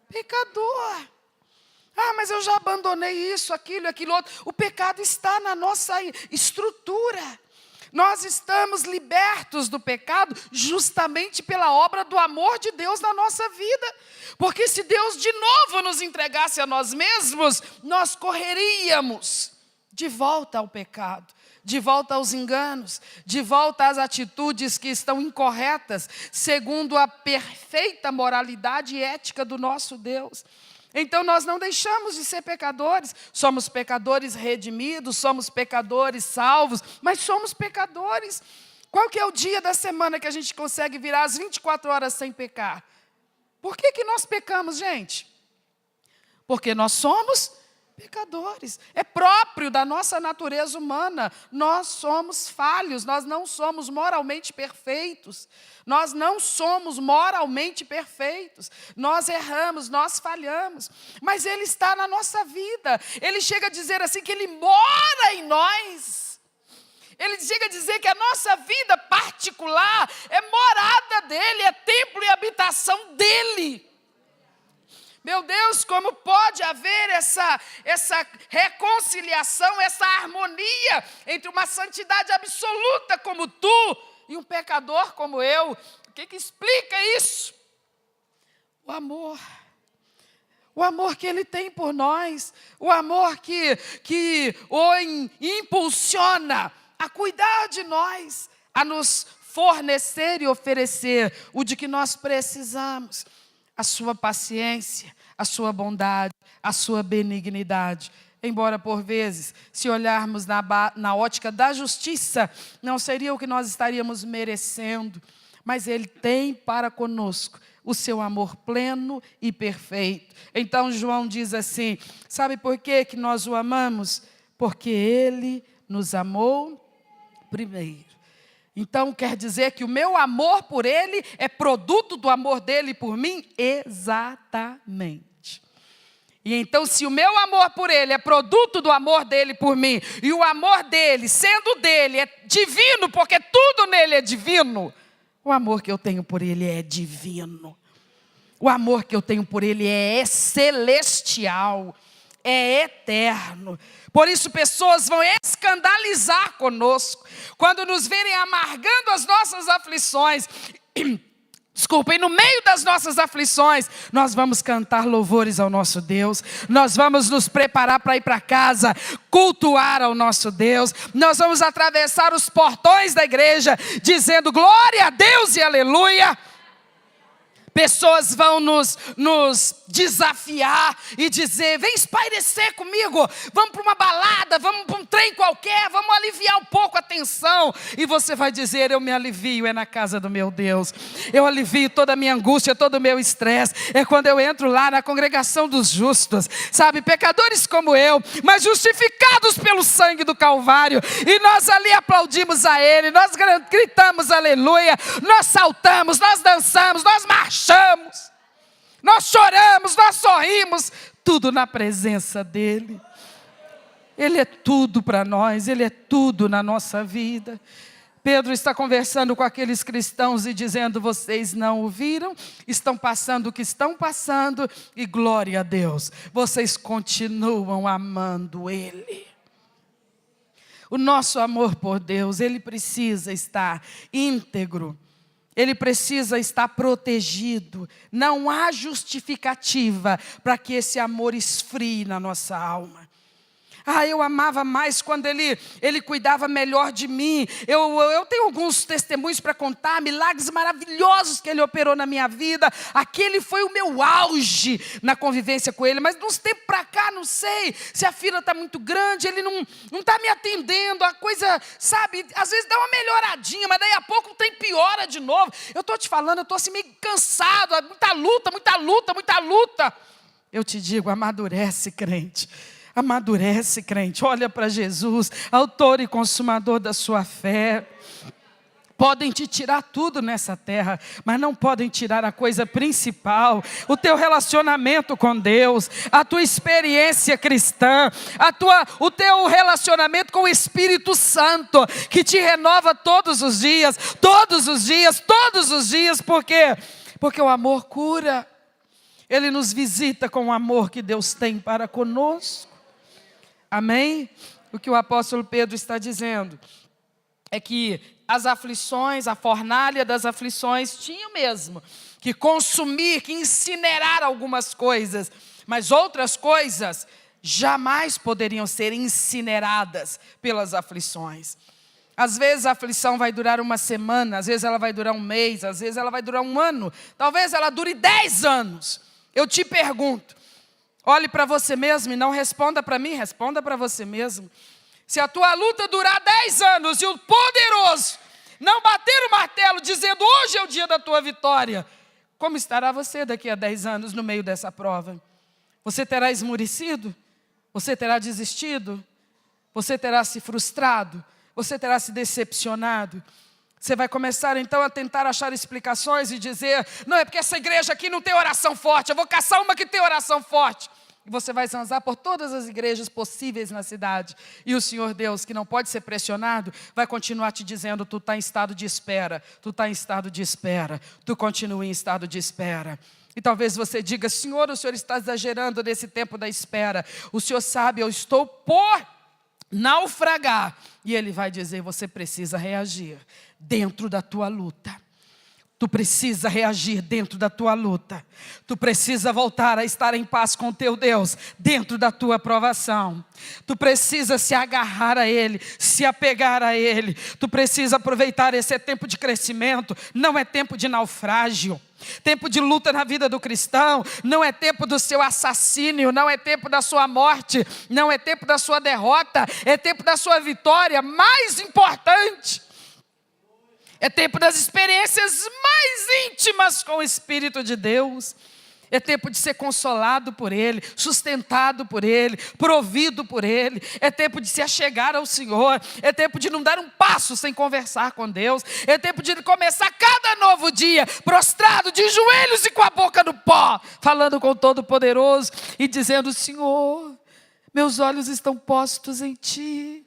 pecador. Ah, mas eu já abandonei isso, aquilo outro. O pecado está na nossa estrutura. Nós estamos libertos do pecado justamente pela obra do amor de Deus na nossa vida. Porque se Deus de novo nos entregasse a nós mesmos, nós correríamos de volta ao pecado, de volta aos enganos, de volta às atitudes que estão incorretas, segundo a perfeita moralidade e ética do nosso Deus. Então nós não deixamos de ser pecadores, somos pecadores redimidos, somos pecadores salvos, mas somos pecadores. Qual que é o dia da semana que a gente consegue virar as 24 horas sem pecar? Por que nós pecamos, gente? Porque nós somos pecadores. É próprio da nossa natureza humana. Nós somos falhos, nós não somos moralmente perfeitos. Nós não somos moralmente perfeitos. Nós erramos, nós falhamos. Mas Ele está na nossa vida. Ele chega a dizer assim que Ele mora em nós. Ele chega a dizer que a nossa vida particular é morada dEle, é templo e habitação dEle. Meu Deus, como pode haver essa reconciliação, essa harmonia entre uma santidade absoluta como tu e um pecador como eu? O que explica isso? O amor. O amor que Ele tem por nós, o amor que o impulsiona a cuidar de nós, a nos fornecer e oferecer o de que nós precisamos. A sua paciência, a sua bondade, a sua benignidade. Embora, por vezes, se olharmos na ótica da justiça, não seria o que nós estaríamos merecendo. Mas Ele tem para conosco o seu amor pleno e perfeito. Então, João diz assim, sabe por que nós o amamos? Porque Ele nos amou primeiro. Então, quer dizer que o meu amor por Ele é produto do amor dEle por mim? Exatamente. E então, se o meu amor por Ele é produto do amor dEle por mim, e o amor dEle, sendo dEle, é divino, porque tudo nele é divino, o amor que eu tenho por Ele é divino. O amor que eu tenho por Ele é celestial, é eterno. Por isso pessoas vão escandalizar conosco, quando nos verem amargando as nossas aflições. Desculpem, no meio das nossas aflições, nós vamos cantar louvores ao nosso Deus, nós vamos nos preparar para ir para casa, cultuar ao nosso Deus, nós vamos atravessar os portões da igreja, dizendo glória a Deus e aleluia. Pessoas vão nos desafiar e dizer, vem espairecer comigo, vamos para uma balada, vamos para um trem qualquer, vamos aliviar um pouco a tensão. E você vai dizer, eu me alivio, é na casa do meu Deus. Eu alivio toda a minha angústia, todo o meu estresse. É quando eu entro lá na congregação dos justos, sabe, pecadores como eu, mas justificados pelo sangue do Calvário. E nós ali aplaudimos a Ele, nós gritamos aleluia, nós saltamos, nós dançamos, nós marchamos. Nós choramos, nós sorrimos, tudo na presença dEle. Ele é tudo para nós, Ele é tudo na nossa vida. Pedro está conversando com aqueles cristãos e dizendo, vocês não o viram, estão passando o que estão passando, e glória a Deus, vocês continuam amando Ele. O nosso amor por Deus, ele precisa estar íntegro. Ele precisa estar protegido. Não há justificativa para que esse amor esfrie na nossa alma. Eu amava mais quando ele cuidava melhor de mim. Eu tenho alguns testemunhos para contar, milagres maravilhosos que Ele operou na minha vida. Aquele foi o meu auge na convivência com Ele. Mas de uns tempos para cá, não sei se a fila está muito grande, Ele não está me atendendo. A coisa, sabe, às vezes dá uma melhoradinha, mas daí a pouco o trem piora de novo. Eu estou te falando, eu estou assim meio cansado, muita luta, muita luta, muita luta. Eu te digo, amadurece, crente. Amadurece, crente, olha para Jesus, autor e consumador da sua fé. Podem te tirar tudo nessa terra, mas não podem tirar a coisa principal, o teu relacionamento com Deus, a tua experiência cristã, o teu relacionamento com o Espírito Santo, que te renova todos os dias, todos os dias, todos os dias. Por quê? Porque o amor cura. Ele nos visita com o amor que Deus tem para conosco. Amém? O que o apóstolo Pedro está dizendo é que as aflições, a fornalha das aflições, tinha mesmo que consumir, que incinerar algumas coisas, mas outras coisas jamais poderiam ser incineradas pelas aflições. Às vezes a aflição vai durar uma semana, às vezes ela vai durar um mês, às vezes ela vai durar um ano, talvez ela dure 10 anos. Eu te pergunto, olhe para você mesmo e não responda para mim, responda para você mesmo. Se a tua luta durar 10 anos e o poderoso não bater o martelo dizendo hoje é o dia da tua vitória, como estará você daqui a 10 anos no meio dessa prova? Você terá esmurecido? Você terá desistido? Você terá se frustrado? Você terá se decepcionado? Você vai começar então a tentar achar explicações e dizer, não, é porque essa igreja aqui não tem oração forte, eu vou caçar uma que tem oração forte. E você vai zanzar por todas as igrejas possíveis na cidade. E o Senhor Deus, que não pode ser pressionado, vai continuar te dizendo, tu está em estado de espera, tu está em estado de espera, tu continua em estado de espera. E talvez você diga, Senhor, o Senhor está exagerando nesse tempo da espera. O Senhor sabe, eu estou por naufragar. E Ele vai dizer, você precisa reagir dentro da tua luta. Tu precisa reagir dentro da tua luta. Tu precisa voltar a estar em paz com teu Deus dentro da tua provação. Tu precisa se agarrar a Ele, se apegar a Ele. Tu precisa aproveitar esse tempo de crescimento, não é tempo de naufrágio. Tempo de luta na vida do cristão, não é tempo do seu assassínio, não é tempo da sua morte, não é tempo da sua derrota, é tempo da sua vitória. Mais importante, é tempo das experiências mais íntimas com o Espírito de Deus. É tempo de ser consolado por Ele, sustentado por Ele, provido por Ele. É tempo de se achegar ao Senhor. É tempo de não dar um passo sem conversar com Deus. É tempo de começar cada novo dia prostrado, de joelhos e com a boca no pó, falando com o Todo-Poderoso e dizendo, Senhor, meus olhos estão postos em Ti.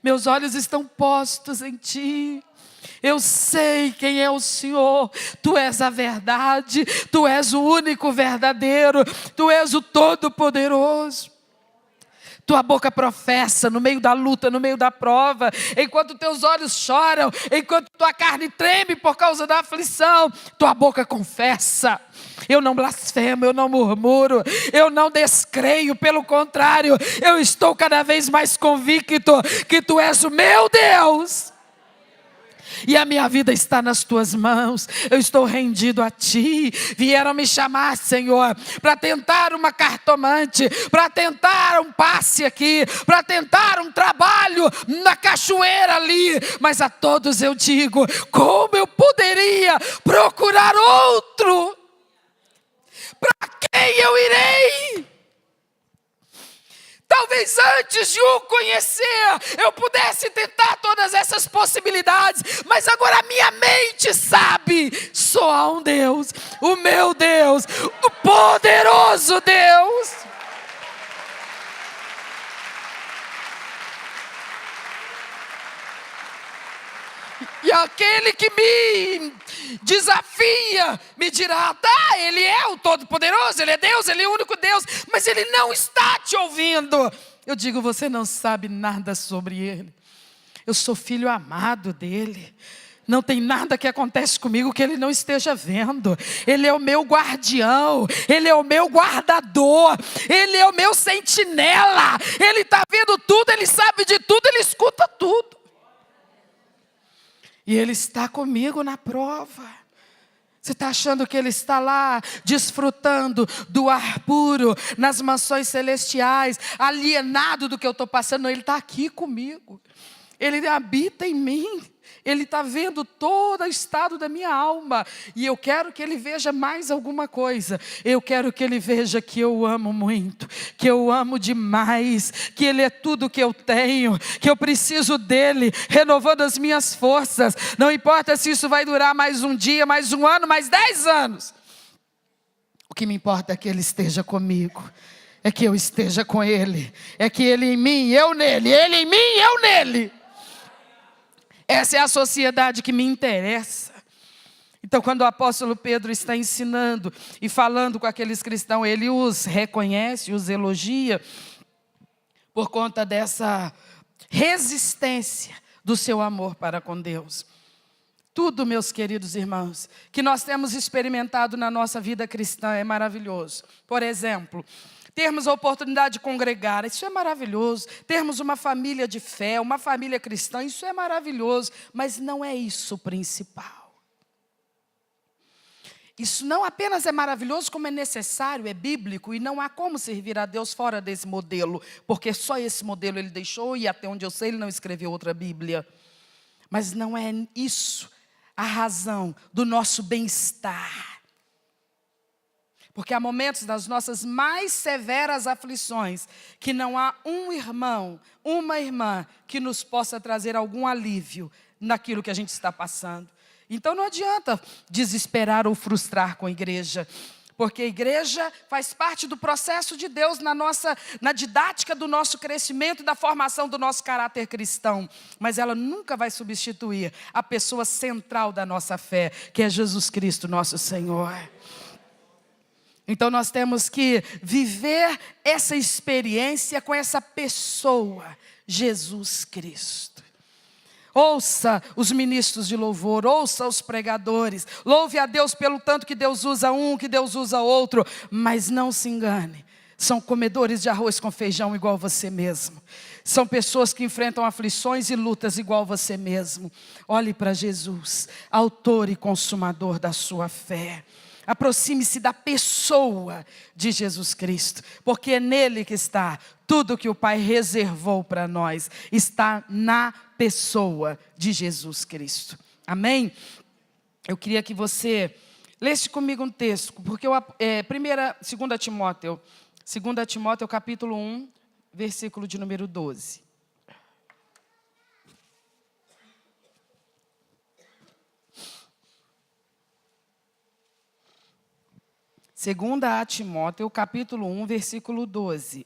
Meus olhos estão postos em Ti. Eu sei quem é o Senhor, Tu és a verdade, Tu és o único verdadeiro, Tu és o Todo-Poderoso. Tua boca professa no meio da luta, no meio da prova, enquanto teus olhos choram, enquanto tua carne treme por causa da aflição, tua boca confessa. Eu não blasfemo, eu não murmuro, eu não descreio, pelo contrário, eu estou cada vez mais convicto que Tu és o meu Deus. E a minha vida está nas Tuas mãos, eu estou rendido a Ti. Vieram me chamar, Senhor, para tentar uma cartomante, para tentar um passe aqui, para tentar um trabalho na cachoeira ali. Mas a todos eu digo, como eu poderia procurar outro? Para quem eu irei? Talvez antes de o conhecer, eu pudesse tentar todas essas possibilidades, mas agora a minha mente sabe, só há um Deus, o meu Deus, o poderoso Deus. E aquele que me desafia, me dirá, tá, Ele é o Todo-Poderoso, Ele é Deus, Ele é o único Deus, mas Ele não está te ouvindo. Eu digo, você não sabe nada sobre Ele. Eu sou filho amado dEle. Não tem nada que acontece comigo que Ele não esteja vendo. Ele é o meu guardião, Ele é o meu guardador, Ele é o meu sentinela. Ele está vendo tudo, Ele sabe de tudo, Ele escuta tudo. E Ele está comigo na prova. Você está achando que Ele está lá, desfrutando do ar puro, nas mansões celestiais, alienado do que eu estou passando? Não, Ele está aqui comigo. Ele habita em mim. Ele está vendo todo o estado da minha alma. E eu quero que Ele veja mais alguma coisa. Eu quero que Ele veja que eu o amo muito, que eu o amo demais, que Ele é tudo que eu tenho, que eu preciso dEle, renovando as minhas forças. Não importa se isso vai durar mais um dia, mais um ano, mais 10 anos. O que me importa é que Ele esteja comigo. É que eu esteja com Ele. É que Ele em mim, eu nele. Ele em mim, eu nele. Essa é a sociedade que me interessa. Então, quando o apóstolo Pedro está ensinando e falando com aqueles cristãos, ele os reconhece, os elogia, por conta dessa resistência do seu amor para com Deus. Tudo, meus queridos irmãos, que nós temos experimentado na nossa vida cristã é maravilhoso. Por exemplo, termos a oportunidade de congregar, isso é maravilhoso. Termos uma família de fé, uma família cristã, isso é maravilhoso. Mas não é isso o principal. Isso não apenas é maravilhoso, como é necessário, é bíblico, e não há como servir a Deus fora desse modelo, porque só esse modelo ele deixou, e até onde eu sei, ele não escreveu outra Bíblia. Mas não é isso a razão do nosso bem-estar. Porque há momentos das nossas mais severas aflições que não há um irmão, uma irmã que nos possa trazer algum alívio naquilo que a gente está passando. Então não adianta desesperar ou frustrar com a igreja, porque a igreja faz parte do processo de Deus na didática do nosso crescimento e da formação do nosso caráter cristão. Mas ela nunca vai substituir a pessoa central da nossa fé, que é Jesus Cristo, nosso Senhor. Então nós temos que viver essa experiência com essa pessoa, Jesus Cristo. Ouça os ministros de louvor, ouça os pregadores, louve a Deus pelo tanto que Deus usa um, que Deus usa outro, mas não se engane, são comedores de arroz com feijão igual você mesmo, são pessoas que enfrentam aflições e lutas igual você mesmo. Olhe para Jesus, autor e consumador da sua fé. Aproxime-se da pessoa de Jesus Cristo, porque é nele que está tudo que o Pai reservou para nós, está na pessoa de Jesus Cristo. Amém? Eu queria que você lesse comigo um texto, porque 2 Timóteo capítulo 1, versículo de número 12. Segunda Timóteo, capítulo 1, versículo 12.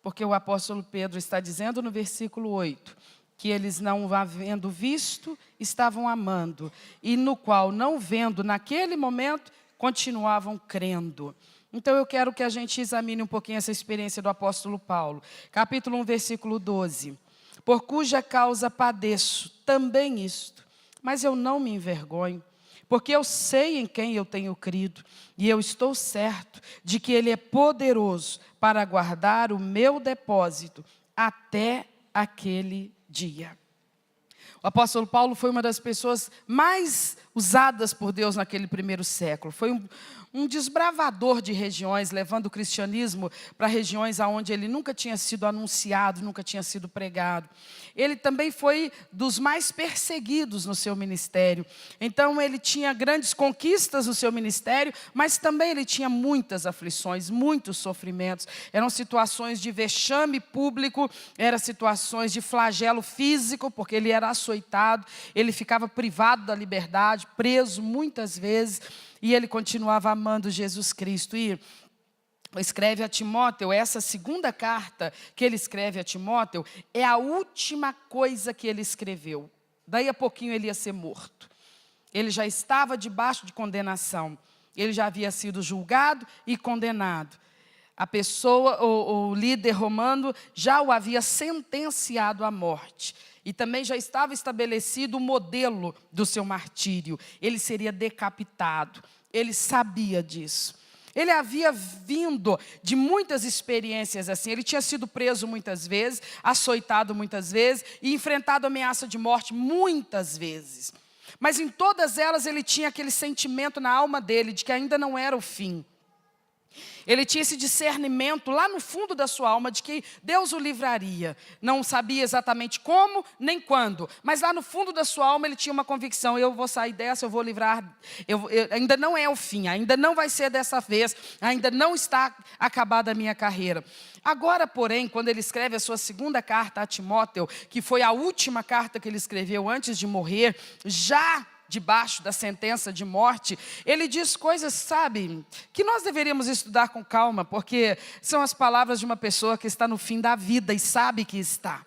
Porque o apóstolo Pedro está dizendo no versículo 8, que eles não havendo visto, estavam amando, e no qual não vendo naquele momento, continuavam crendo. Então eu quero que a gente examine um pouquinho essa experiência do apóstolo Paulo. Capítulo 1, versículo 12. Por cuja causa padeço também isto, mas eu não me envergonho, porque eu sei em quem eu tenho crido, e eu estou certo de que Ele é poderoso para guardar o meu depósito até aquele dia. O apóstolo Paulo foi uma das pessoas mais usadas por Deus naquele primeiro século. Foi um desbravador de regiões, levando o cristianismo para regiões onde ele nunca tinha sido anunciado, nunca tinha sido pregado. Ele também foi dos mais perseguidos no seu ministério. Então ele tinha grandes conquistas no seu ministério, mas também ele tinha muitas aflições, muitos sofrimentos. Eram situações de vexame público, eram situações de flagelo físico, porque ele era açoitado, ele ficava privado da liberdade, preso muitas vezes, e ele continuava amando Jesus Cristo. E escreve a Timóteo, essa segunda carta que ele escreve a Timóteo, é a última coisa que ele escreveu. Daí a pouquinho ele ia ser morto. Ele já estava debaixo de condenação. Ele já havia sido julgado e condenado. A pessoa, o líder romano, já o havia sentenciado à morte. E também já estava estabelecido o modelo do seu martírio. Ele seria decapitado. Ele sabia disso. Ele havia vindo de muitas experiências assim. Ele tinha sido preso muitas vezes, açoitado muitas vezes e enfrentado ameaça de morte muitas vezes. Mas em todas elas ele tinha aquele sentimento na alma dele de que ainda não era o fim. Ele tinha esse discernimento lá no fundo da sua alma de que Deus o livraria. Não sabia exatamente como nem quando, mas lá no fundo da sua alma ele tinha uma convicção: eu vou sair dessa, eu vou livrar, ainda não é o fim, ainda não vai ser dessa vez, ainda não está acabada a minha carreira. Agora, porém, quando ele escreve a sua segunda carta a Timóteo, que foi a última carta que ele escreveu antes de morrer, já debaixo da sentença de morte, ele diz coisas, sabe, que nós deveríamos estudar com calma, porque são as palavras de uma pessoa que está no fim da vida e sabe que está.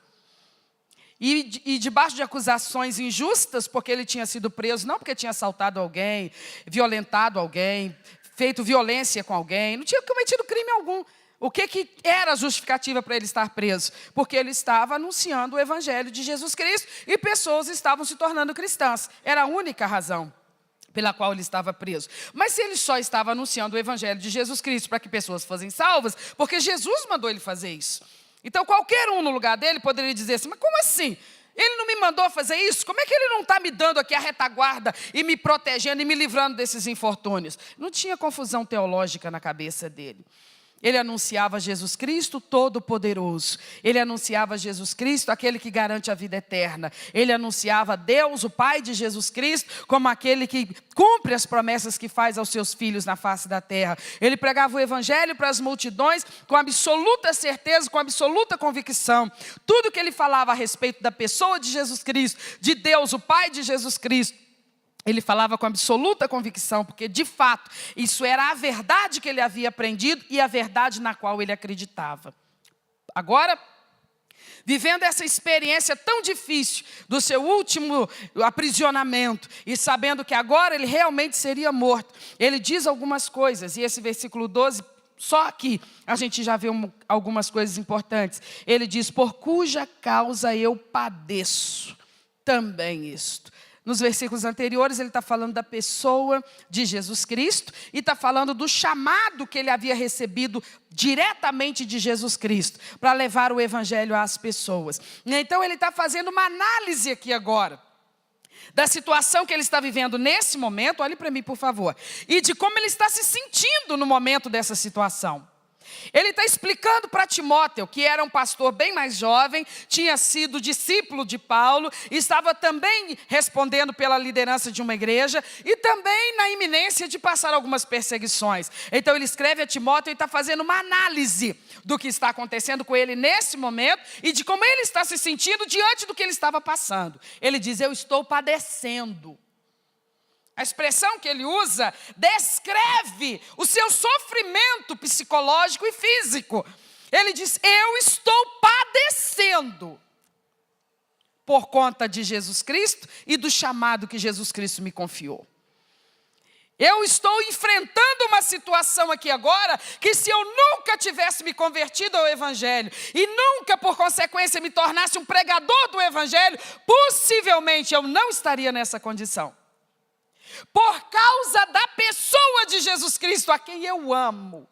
E debaixo de acusações injustas, porque ele tinha sido preso, não porque tinha assaltado alguém, violentado alguém, feito violência com alguém, não tinha cometido crime algum. O que era a justificativa para ele estar preso? Porque ele estava anunciando o evangelho de Jesus Cristo e pessoas estavam se tornando cristãs. Era a única razão pela qual ele estava preso. Mas se ele só estava anunciando o evangelho de Jesus Cristo para que pessoas fossem salvas, porque Jesus mandou ele fazer isso. Então qualquer um no lugar dele poderia dizer assim, mas como assim? Ele não me mandou fazer isso? Como é que ele não está me dando aqui a retaguarda e me protegendo e me livrando desses infortúnios? Não tinha confusão teológica na cabeça dele. Ele anunciava Jesus Cristo Todo-Poderoso. Ele anunciava Jesus Cristo, aquele que garante a vida eterna. Ele anunciava Deus, o Pai de Jesus Cristo, como aquele que cumpre as promessas que faz aos seus filhos na face da terra. Ele pregava o evangelho para as multidões com absoluta certeza, com absoluta convicção. Tudo que ele falava a respeito da pessoa de Jesus Cristo, de Deus, o Pai de Jesus Cristo, ele falava com absoluta convicção, porque de fato, isso era a verdade que ele havia aprendido e a verdade na qual ele acreditava. Agora, vivendo essa experiência tão difícil do seu último aprisionamento e sabendo que agora ele realmente seria morto, ele diz algumas coisas, e esse versículo 12, só aqui a gente já vê algumas coisas importantes. Ele diz, por cuja causa eu padeço também isto. Nos versículos anteriores, ele está falando da pessoa de Jesus Cristo e está falando do chamado que ele havia recebido diretamente de Jesus Cristo para levar o evangelho às pessoas. Então, ele está fazendo uma análise aqui agora da situação que ele está vivendo nesse momento, olhe para mim, por favor, e de como ele está se sentindo no momento dessa situação. Ele está explicando para Timóteo, que era um pastor bem mais jovem, tinha sido discípulo de Paulo, estava também respondendo pela liderança de uma igreja e também na iminência de passar algumas perseguições. Então ele escreve a Timóteo e está fazendo uma análise do que está acontecendo com ele nesse momento e de como ele está se sentindo diante do que ele estava passando. Ele diz, eu estou padecendo. A expressão que ele usa descreve o seu sofrimento psicológico e físico. Ele diz, eu estou padecendo por conta de Jesus Cristo e do chamado que Jesus Cristo me confiou. Eu estou enfrentando uma situação aqui agora que se eu nunca tivesse me convertido ao evangelho e nunca, por consequência, me tornasse um pregador do evangelho, possivelmente eu não estaria nessa condição. Por causa da pessoa de Jesus Cristo, a quem eu amo.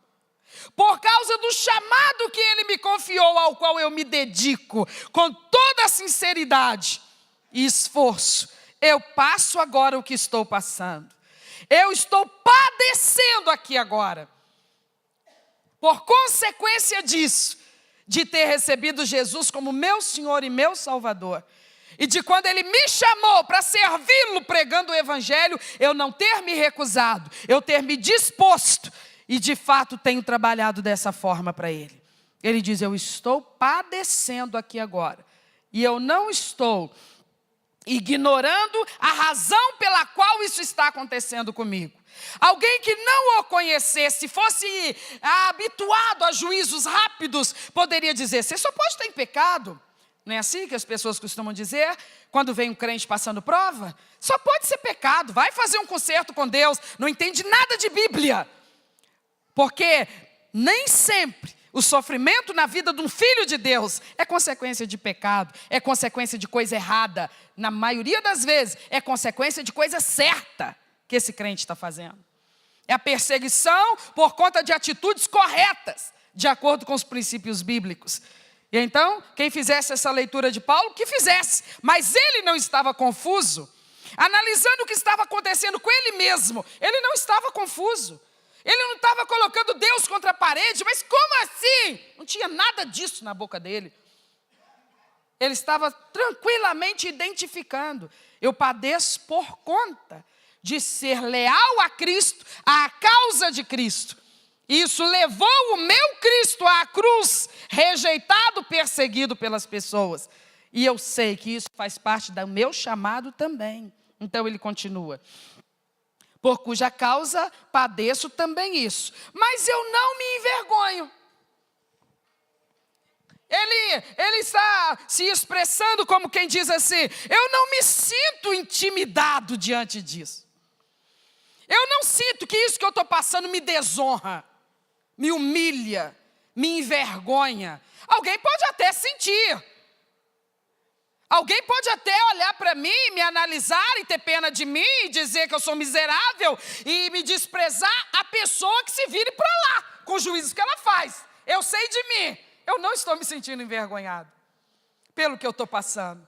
Por causa do chamado que Ele me confiou, ao qual eu me dedico, com toda a sinceridade e esforço, eu passo agora o que estou passando. Eu estou padecendo aqui agora. Por consequência disso, de ter recebido Jesus como meu Senhor e meu Salvador, e de quando Ele me chamou para servi-lo pregando o evangelho, eu não ter me recusado, eu ter me disposto, e de fato tenho trabalhado dessa forma para Ele. Ele diz, eu estou padecendo aqui agora, e eu não estou ignorando a razão pela qual isso está acontecendo comigo. Alguém que não o conhecesse, fosse habituado a juízos rápidos, poderia dizer, você só pode estar em pecado. Não é assim que as pessoas costumam dizer, quando vem um crente passando prova? Só pode ser pecado, vai fazer um concerto com Deus, não entende nada de Bíblia. Porque nem sempre o sofrimento na vida de um filho de Deus é consequência de pecado, é consequência de coisa errada. Na maioria das vezes, é consequência de coisa certa que esse crente está fazendo. É a perseguição por conta de atitudes corretas, de acordo com os princípios bíblicos. E então, quem fizesse essa leitura de Paulo, que fizesse. Mas ele não estava confuso. Analisando o que estava acontecendo com ele mesmo, ele não estava confuso. Ele não estava colocando Deus contra a parede, mas como assim? Não tinha nada disso na boca dele. Ele estava tranquilamente identificando. Eu padeço por conta de ser leal a Cristo, à causa de Cristo. Isso levou o meu Cristo à cruz, rejeitado, perseguido pelas pessoas. E eu sei que isso faz parte do meu chamado também. Então ele continua. Por cuja causa padeço também isso. Mas eu não me envergonho. Ele está se expressando como quem diz assim, eu não me sinto intimidado diante disso. Eu não sinto que isso que eu estou passando me desonra, me humilha, me envergonha. Alguém pode até sentir. Alguém pode até olhar para mim, me analisar e ter pena de mim, e dizer que eu sou miserável e me desprezar. A pessoa que se vire para lá, com o juízo que ela faz. Eu sei de mim, eu não estou me sentindo envergonhado pelo que eu estou passando.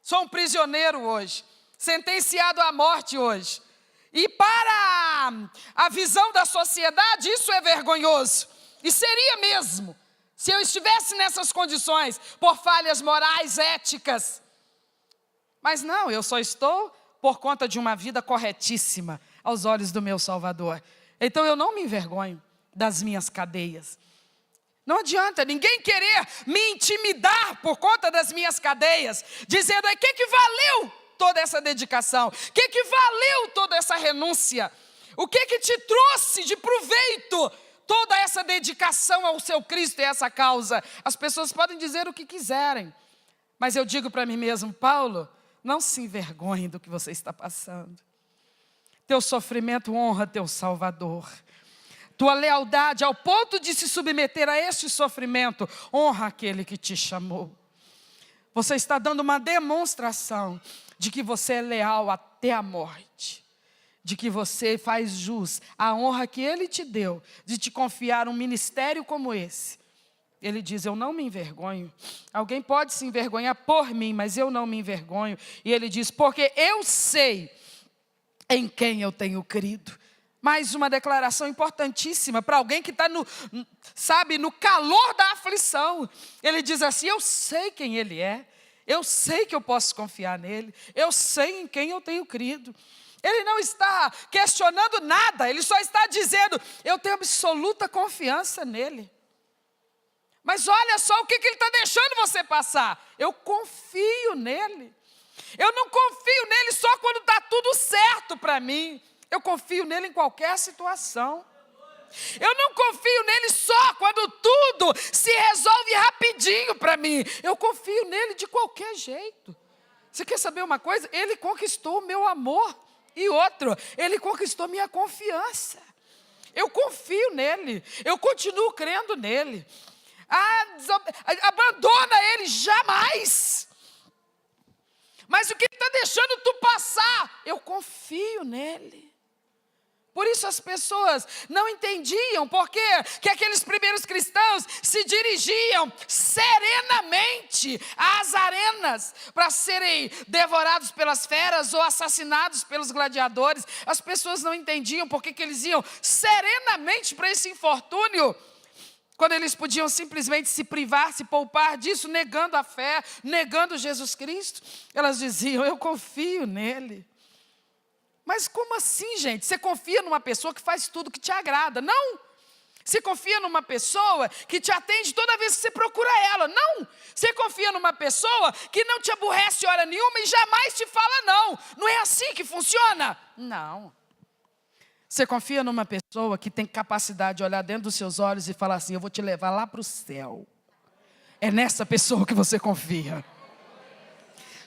Sou um prisioneiro hoje, sentenciado à morte hoje. E para a visão da sociedade, isso é vergonhoso. E seria mesmo, se eu estivesse nessas condições, por falhas morais, éticas. Mas não, eu só estou por conta de uma vida corretíssima aos olhos do meu Salvador. Então eu não me envergonho das minhas cadeias. Não adianta ninguém querer me intimidar por conta das minhas cadeias, dizendo, o que valeu toda essa dedicação? O que valeu toda essa renúncia? O que te trouxe de proveito toda essa dedicação ao seu Cristo e essa causa? As pessoas podem dizer o que quiserem, mas eu digo para mim mesmo, Paulo, não se envergonhe do que você está passando. Teu sofrimento honra teu Salvador. Tua lealdade ao ponto de se submeter a este sofrimento honra aquele que te chamou. Você está dando uma demonstração de que você é leal até a morte. De que você faz jus à honra que Ele te deu, de te confiar um ministério como esse. Ele diz, eu não me envergonho. Alguém pode se envergonhar por mim, mas eu não me envergonho. E Ele diz, porque eu sei em quem eu tenho crido. Mais uma declaração importantíssima para alguém que está no calor da aflição. Ele diz assim, eu sei quem Ele é. Eu sei que eu posso confiar nele. Eu sei em quem eu tenho crido. Ele não está questionando nada. Ele só está dizendo, eu tenho absoluta confiança nele. Mas olha só o que ele está deixando você passar. Eu confio nele. Eu não confio nele só quando está tudo certo para mim. Eu confio nele em qualquer situação. Eu não confio nele só quando tudo se resolve rapidinho para mim. Eu confio nele de qualquer jeito. Você quer saber uma coisa? Ele conquistou o meu amor. E outro, ele conquistou minha confiança. Eu confio nele. Eu continuo crendo nele. Abandona ele jamais. Mas o que está deixando tu passar? Eu confio nele. Por isso as pessoas não entendiam porque que aqueles primeiros cristãos se dirigiam serenamente às arenas para serem devorados pelas feras ou assassinados pelos gladiadores. As pessoas não entendiam porque que eles iam serenamente para esse infortúnio, quando eles podiam simplesmente se privar, se poupar disso, negando a fé, negando Jesus Cristo. Elas diziam, eu confio nele. Mas como assim, gente? Você confia numa pessoa que faz tudo que te agrada? Não. Você confia numa pessoa que te atende toda vez que você procura ela? Não. Você confia numa pessoa que não te aborrece hora nenhuma e jamais te fala não. Não é assim que funciona? Não. Você confia numa pessoa que tem capacidade de olhar dentro dos seus olhos e falar assim, eu vou te levar lá para o céu. É nessa pessoa que você confia.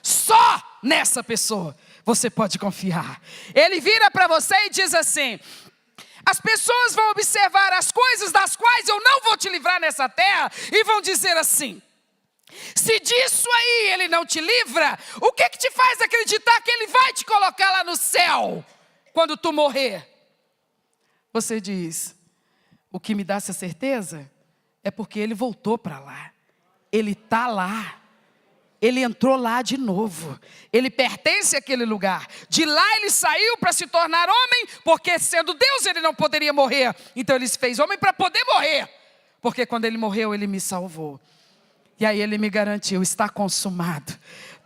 Só nessa pessoa você pode confiar. Ele vira para você e diz assim, as pessoas vão observar as coisas das quais eu não vou te livrar nessa terra e vão dizer assim, se disso aí ele não te livra, o que te faz acreditar que ele vai te colocar lá no céu quando tu morrer? Você diz, o que me dá essa certeza é porque ele voltou para lá. Ele está lá. Ele entrou lá de novo. Ele pertence àquele lugar. De lá ele saiu para se tornar homem, porque sendo Deus ele não poderia morrer. Então ele se fez homem para poder morrer. Porque quando ele morreu, ele me salvou. E aí ele me garantiu, está consumado.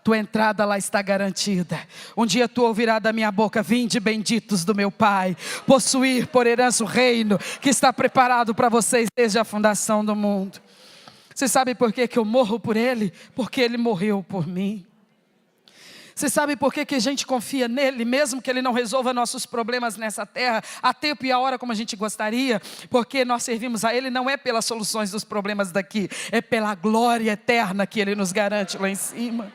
Tua entrada lá está garantida. Um dia tu ouvirás da minha boca, vinde benditos do meu Pai, possuir por herança o reino que está preparado para vocês desde a fundação do mundo. Você sabe por que eu morro por Ele? Porque Ele morreu por mim. Você sabe por que a gente confia nele, mesmo que Ele não resolva nossos problemas nessa terra, a tempo e a hora como a gente gostaria? Porque nós servimos a Ele não é pelas soluções dos problemas daqui, é pela glória eterna que Ele nos garante lá em cima.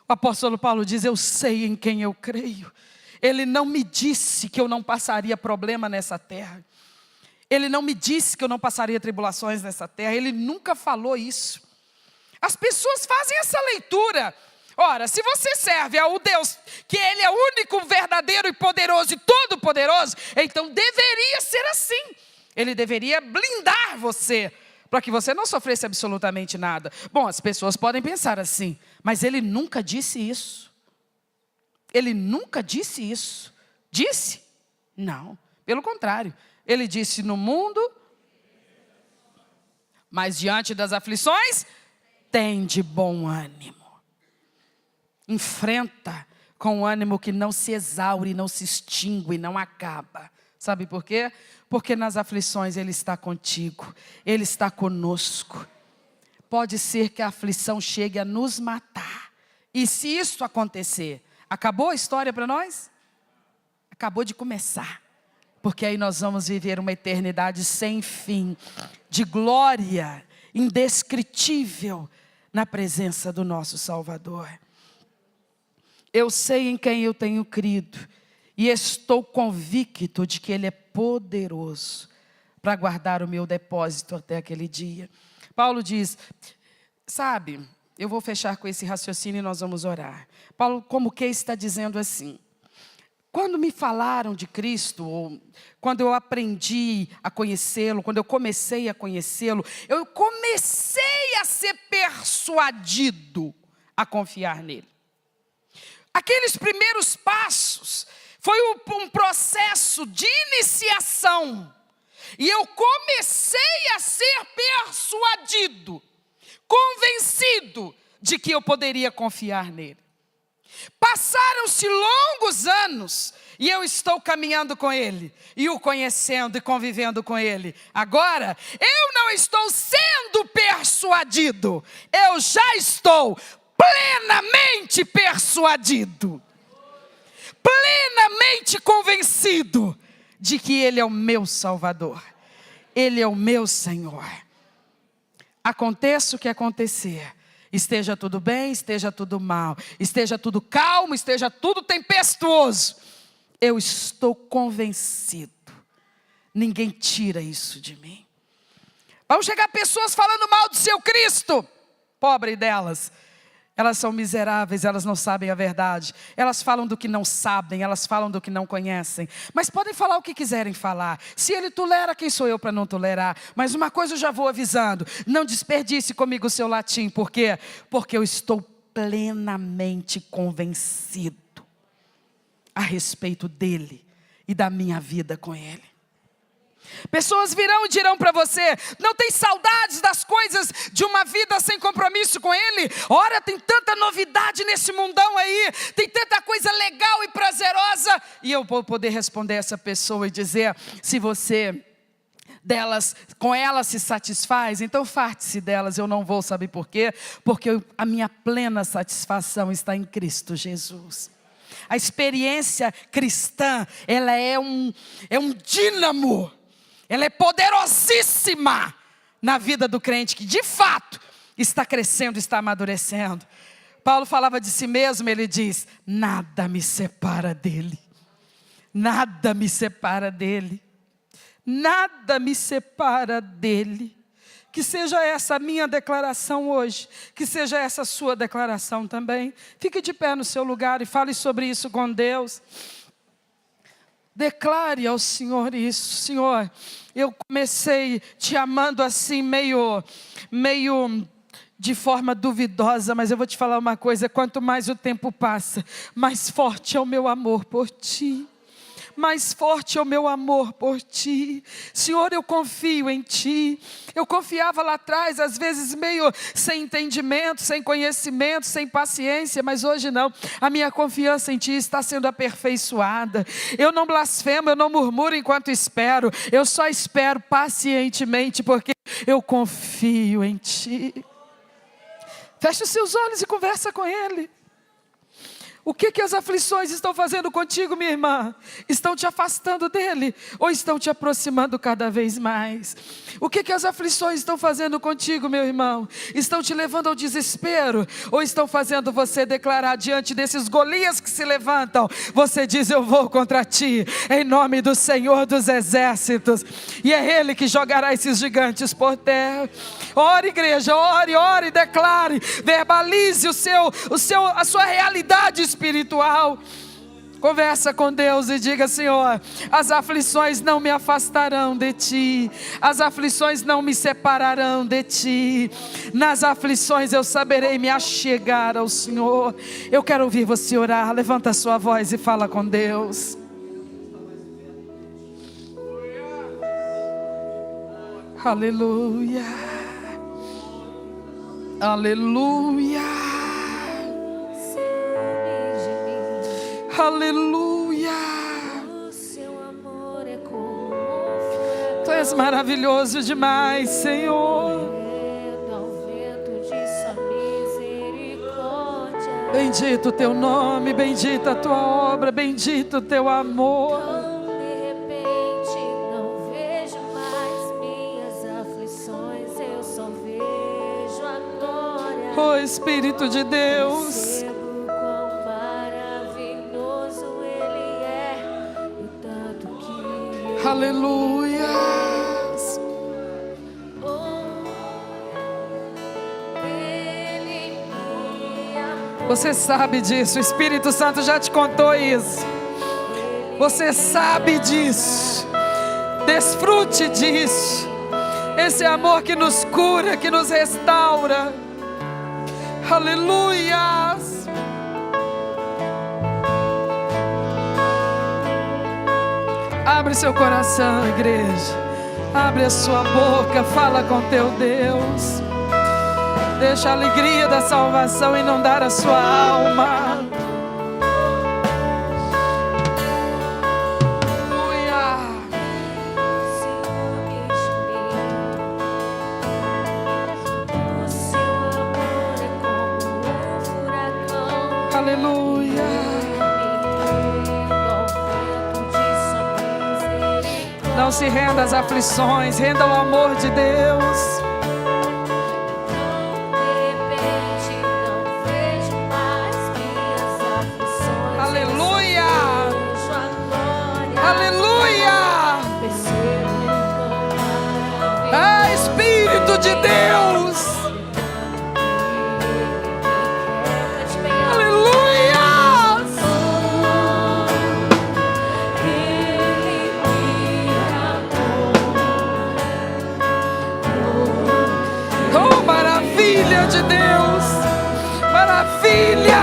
O apóstolo Paulo diz, eu sei em quem eu creio. Ele não me disse que eu não passaria problema nessa terra. Ele não me disse que eu não passaria tribulações nessa terra. Ele nunca falou isso. As pessoas fazem essa leitura. Ora, se você serve ao Deus, que Ele é o único, verdadeiro e poderoso e todo-poderoso, então deveria ser assim. Ele deveria blindar você, para que você não sofresse absolutamente nada. Bom, as pessoas podem pensar assim, mas Ele nunca disse isso. Ele nunca disse isso. Disse? Não, pelo contrário. Ele disse no mundo, mas diante das aflições, tem de bom ânimo. Enfrenta com um ânimo que não se exaure, não se extingue, não acaba. Sabe por quê? Porque nas aflições Ele está contigo, Ele está conosco. Pode ser que a aflição chegue a nos matar. E se isso acontecer, acabou a história para nós? Acabou de começar. Porque aí nós vamos viver uma eternidade sem fim, de glória indescritível na presença do nosso Salvador. Eu sei em quem eu tenho crido e estou convicto de que Ele é poderoso para guardar o meu depósito até aquele dia. Paulo diz, sabe, eu vou fechar com esse raciocínio e nós vamos orar. Paulo, como que está dizendo assim, quando me falaram de Cristo, ou quando eu aprendi a conhecê-lo, quando eu comecei a conhecê-lo, eu comecei a ser persuadido a confiar nele. Aqueles primeiros passos foi um processo de iniciação. E eu comecei a ser persuadido, convencido de que eu poderia confiar nele. Passaram-se longos anos e eu estou caminhando com Ele, e o conhecendo e convivendo com Ele. Agora, eu não estou sendo persuadido, eu já estou plenamente persuadido, plenamente convencido de que Ele é o meu Salvador, Ele é o meu Senhor. Aconteça o que acontecer, esteja tudo bem, esteja tudo mal, esteja tudo calmo, esteja tudo tempestuoso, eu estou convencido, ninguém tira isso de mim. Vão chegar pessoas falando mal do seu Cristo, pobre delas. Elas são miseráveis, elas não sabem a verdade. Elas falam do que não sabem, elas falam do que não conhecem. Mas podem falar o que quiserem falar. Se Ele tolera, quem sou eu para não tolerar? Mas uma coisa eu já vou avisando. Não desperdice comigo o seu latim. Por quê? Porque eu estou plenamente convencido a respeito dEle e da minha vida com Ele. Pessoas virão e dirão para você, não tem saudades das coisas de uma vida sem compromisso com Ele? Ora, tem tanta novidade nesse mundão aí, tem tanta coisa legal e prazerosa. E eu vou poder responder essa pessoa e dizer, se você com elas se satisfaz, então farte-se delas. Eu não vou, saber por quê? Porque a minha plena satisfação está em Cristo Jesus. A experiência cristã, ela é um dínamo. Ela é poderosíssima na vida do crente, que de fato está crescendo, está amadurecendo. Paulo falava de si mesmo, ele diz, nada me separa dele. Nada me separa dele. Nada me separa dele. Que seja essa a minha declaração hoje, que seja essa a sua declaração também. Fique de pé no seu lugar e fale sobre isso com Deus. Declare ao Senhor isso. Senhor, eu comecei te amando assim meio de forma duvidosa, mas eu vou te falar uma coisa, quanto mais o tempo passa, mais forte é o meu amor por Ti. Mais forte é o meu amor por Ti. Senhor, eu confio em Ti. Eu confiava lá atrás, às vezes meio sem entendimento, sem conhecimento, sem paciência, mas hoje não. A minha confiança em Ti está sendo aperfeiçoada. Eu não blasfemo, eu não murmuro enquanto espero. Eu só espero pacientemente, porque eu confio em Ti. Feche os seus olhos e conversa com Ele. O que as aflições estão fazendo contigo, minha irmã? Estão te afastando dele ou estão te aproximando cada vez mais? O que as aflições estão fazendo contigo, meu irmão? Estão te levando ao desespero ou estão fazendo você declarar diante desses Golias que se levantam? Você diz: eu vou contra ti, em nome do Senhor dos Exércitos, e é Ele que jogará esses gigantes por terra. Ore, igreja, ore, declare, verbalize a sua realidade espiritual. Conversa com Deus e diga: Senhor, as aflições não me afastarão de ti, as aflições não me separarão de ti, nas aflições eu saberei me achegar ao Senhor. Eu quero ouvir você orar. Levanta a sua voz e fala com Deus. Aleluia, aleluia, aleluia. Tu és maravilhoso demais, Senhor. Bendito o teu nome, bendita a tua obra, bendito o teu amor. Oh Espírito de Deus, quão maravilhoso Ele é, o tanto que aleluia. Ele me amou. Você sabe disso, o Espírito Santo já te contou isso. Você sabe disso. Desfrute disso. Esse amor que nos cura, que nos restaura. Aleluia. Abre seu coração, igreja. Abre a sua boca, fala com teu Deus. Deixa a alegria da salvação inundar a sua alma. Aleluia. Não se renda às aflições, renda ao amor de Deus. Aleluia. Aleluia. Ah, Espírito de Deus. De Deus, maravilha,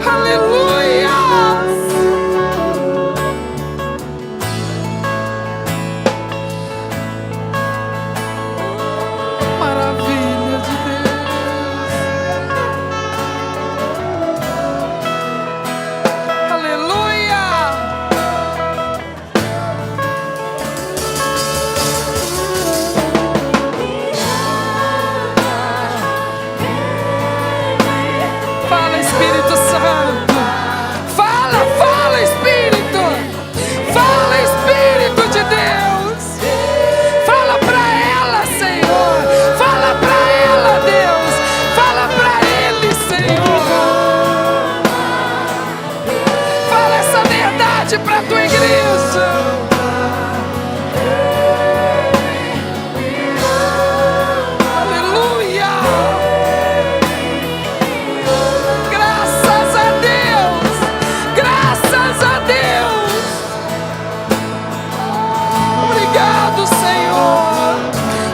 aleluia, maravilha de Deus, aleluia. Espírito Santo, fala Espírito, fala Espírito de Deus, fala pra ela, Senhor, fala pra ela, Deus, fala pra ele, Senhor, fala essa verdade pra tua igreja.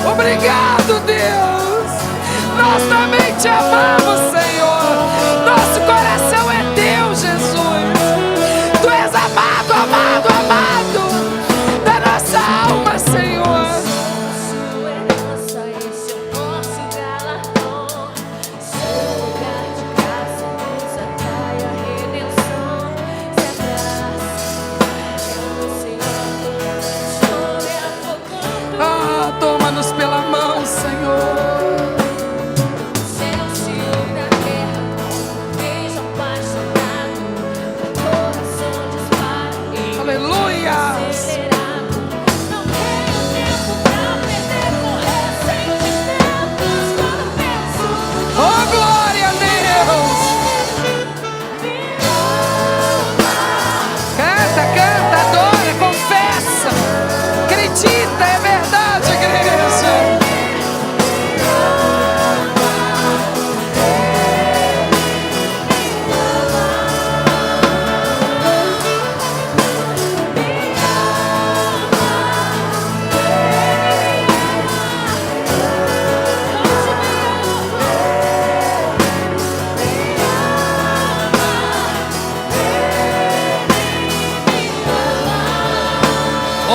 Obrigado, Deus. Nós também te amamos, Senhor. Nosso coração é teu, Jesus. Tu és amado, amado, amado.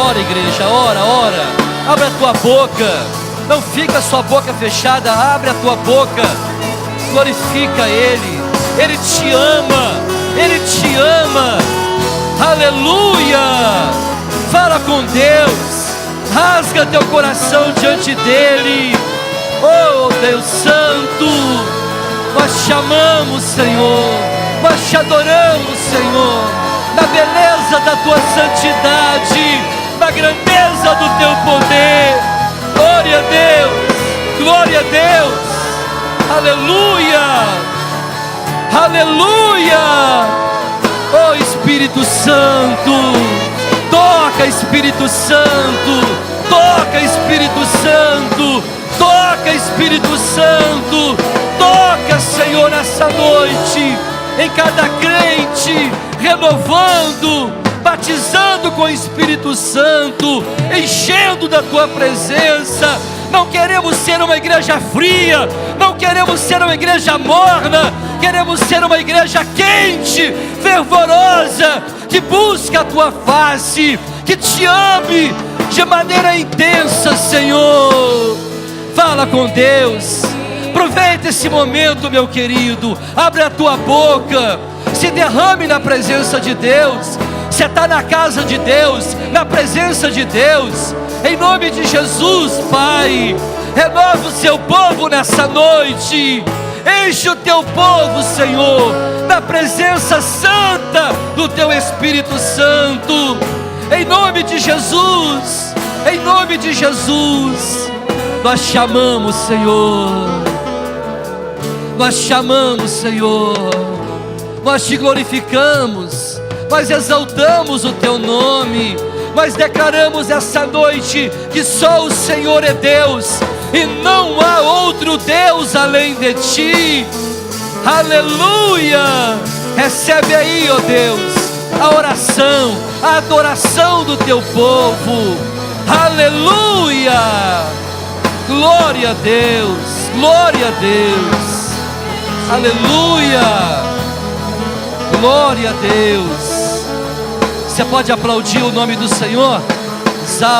Ora, igreja, ora, ora. Abre a tua boca. Não fica a sua boca fechada. Abre a tua boca. Glorifica Ele. Ele te ama. Ele te ama. Aleluia. Fala com Deus. Rasga teu coração diante dEle. Oh, Deus Santo, nós te amamos, Senhor. Nós te adoramos, Senhor, na beleza da tua santidade, na grandeza do teu poder. Glória a Deus, glória a Deus. Aleluia, aleluia. Oh, Espírito Santo, toca, Espírito Santo, toca, Espírito Santo, toca, Espírito Santo, toca, Senhor, nessa noite, em cada crente, renovando, batizando com o Espírito Santo, enchendo da tua presença. Não queremos ser uma igreja fria, não queremos ser uma igreja morna, queremos ser uma igreja quente, fervorosa, que busca a tua face, que te ame de maneira intensa, Senhor. Fala com Deus. Aproveita esse momento, meu querido. Abre a tua boca. Se derrame na presença de Deus. Você está na casa de Deus, na presença de Deus. Em nome de Jesus, Pai, renova o seu povo nessa noite. Enche o teu povo, Senhor, na presença santa do teu Espírito Santo. Em nome de Jesus, em nome de Jesus, nós te amamos, Senhor. Nós te amamos, Senhor. Nós te glorificamos. Nós exaltamos o teu nome. Nós declaramos essa noite que só o Senhor é Deus e não há outro Deus além de ti. Aleluia. Recebe aí, ó Deus, a oração, a adoração do teu povo. Aleluia. Glória a Deus, glória a Deus. Aleluia. Glória a Deus. Você pode aplaudir o nome do Senhor?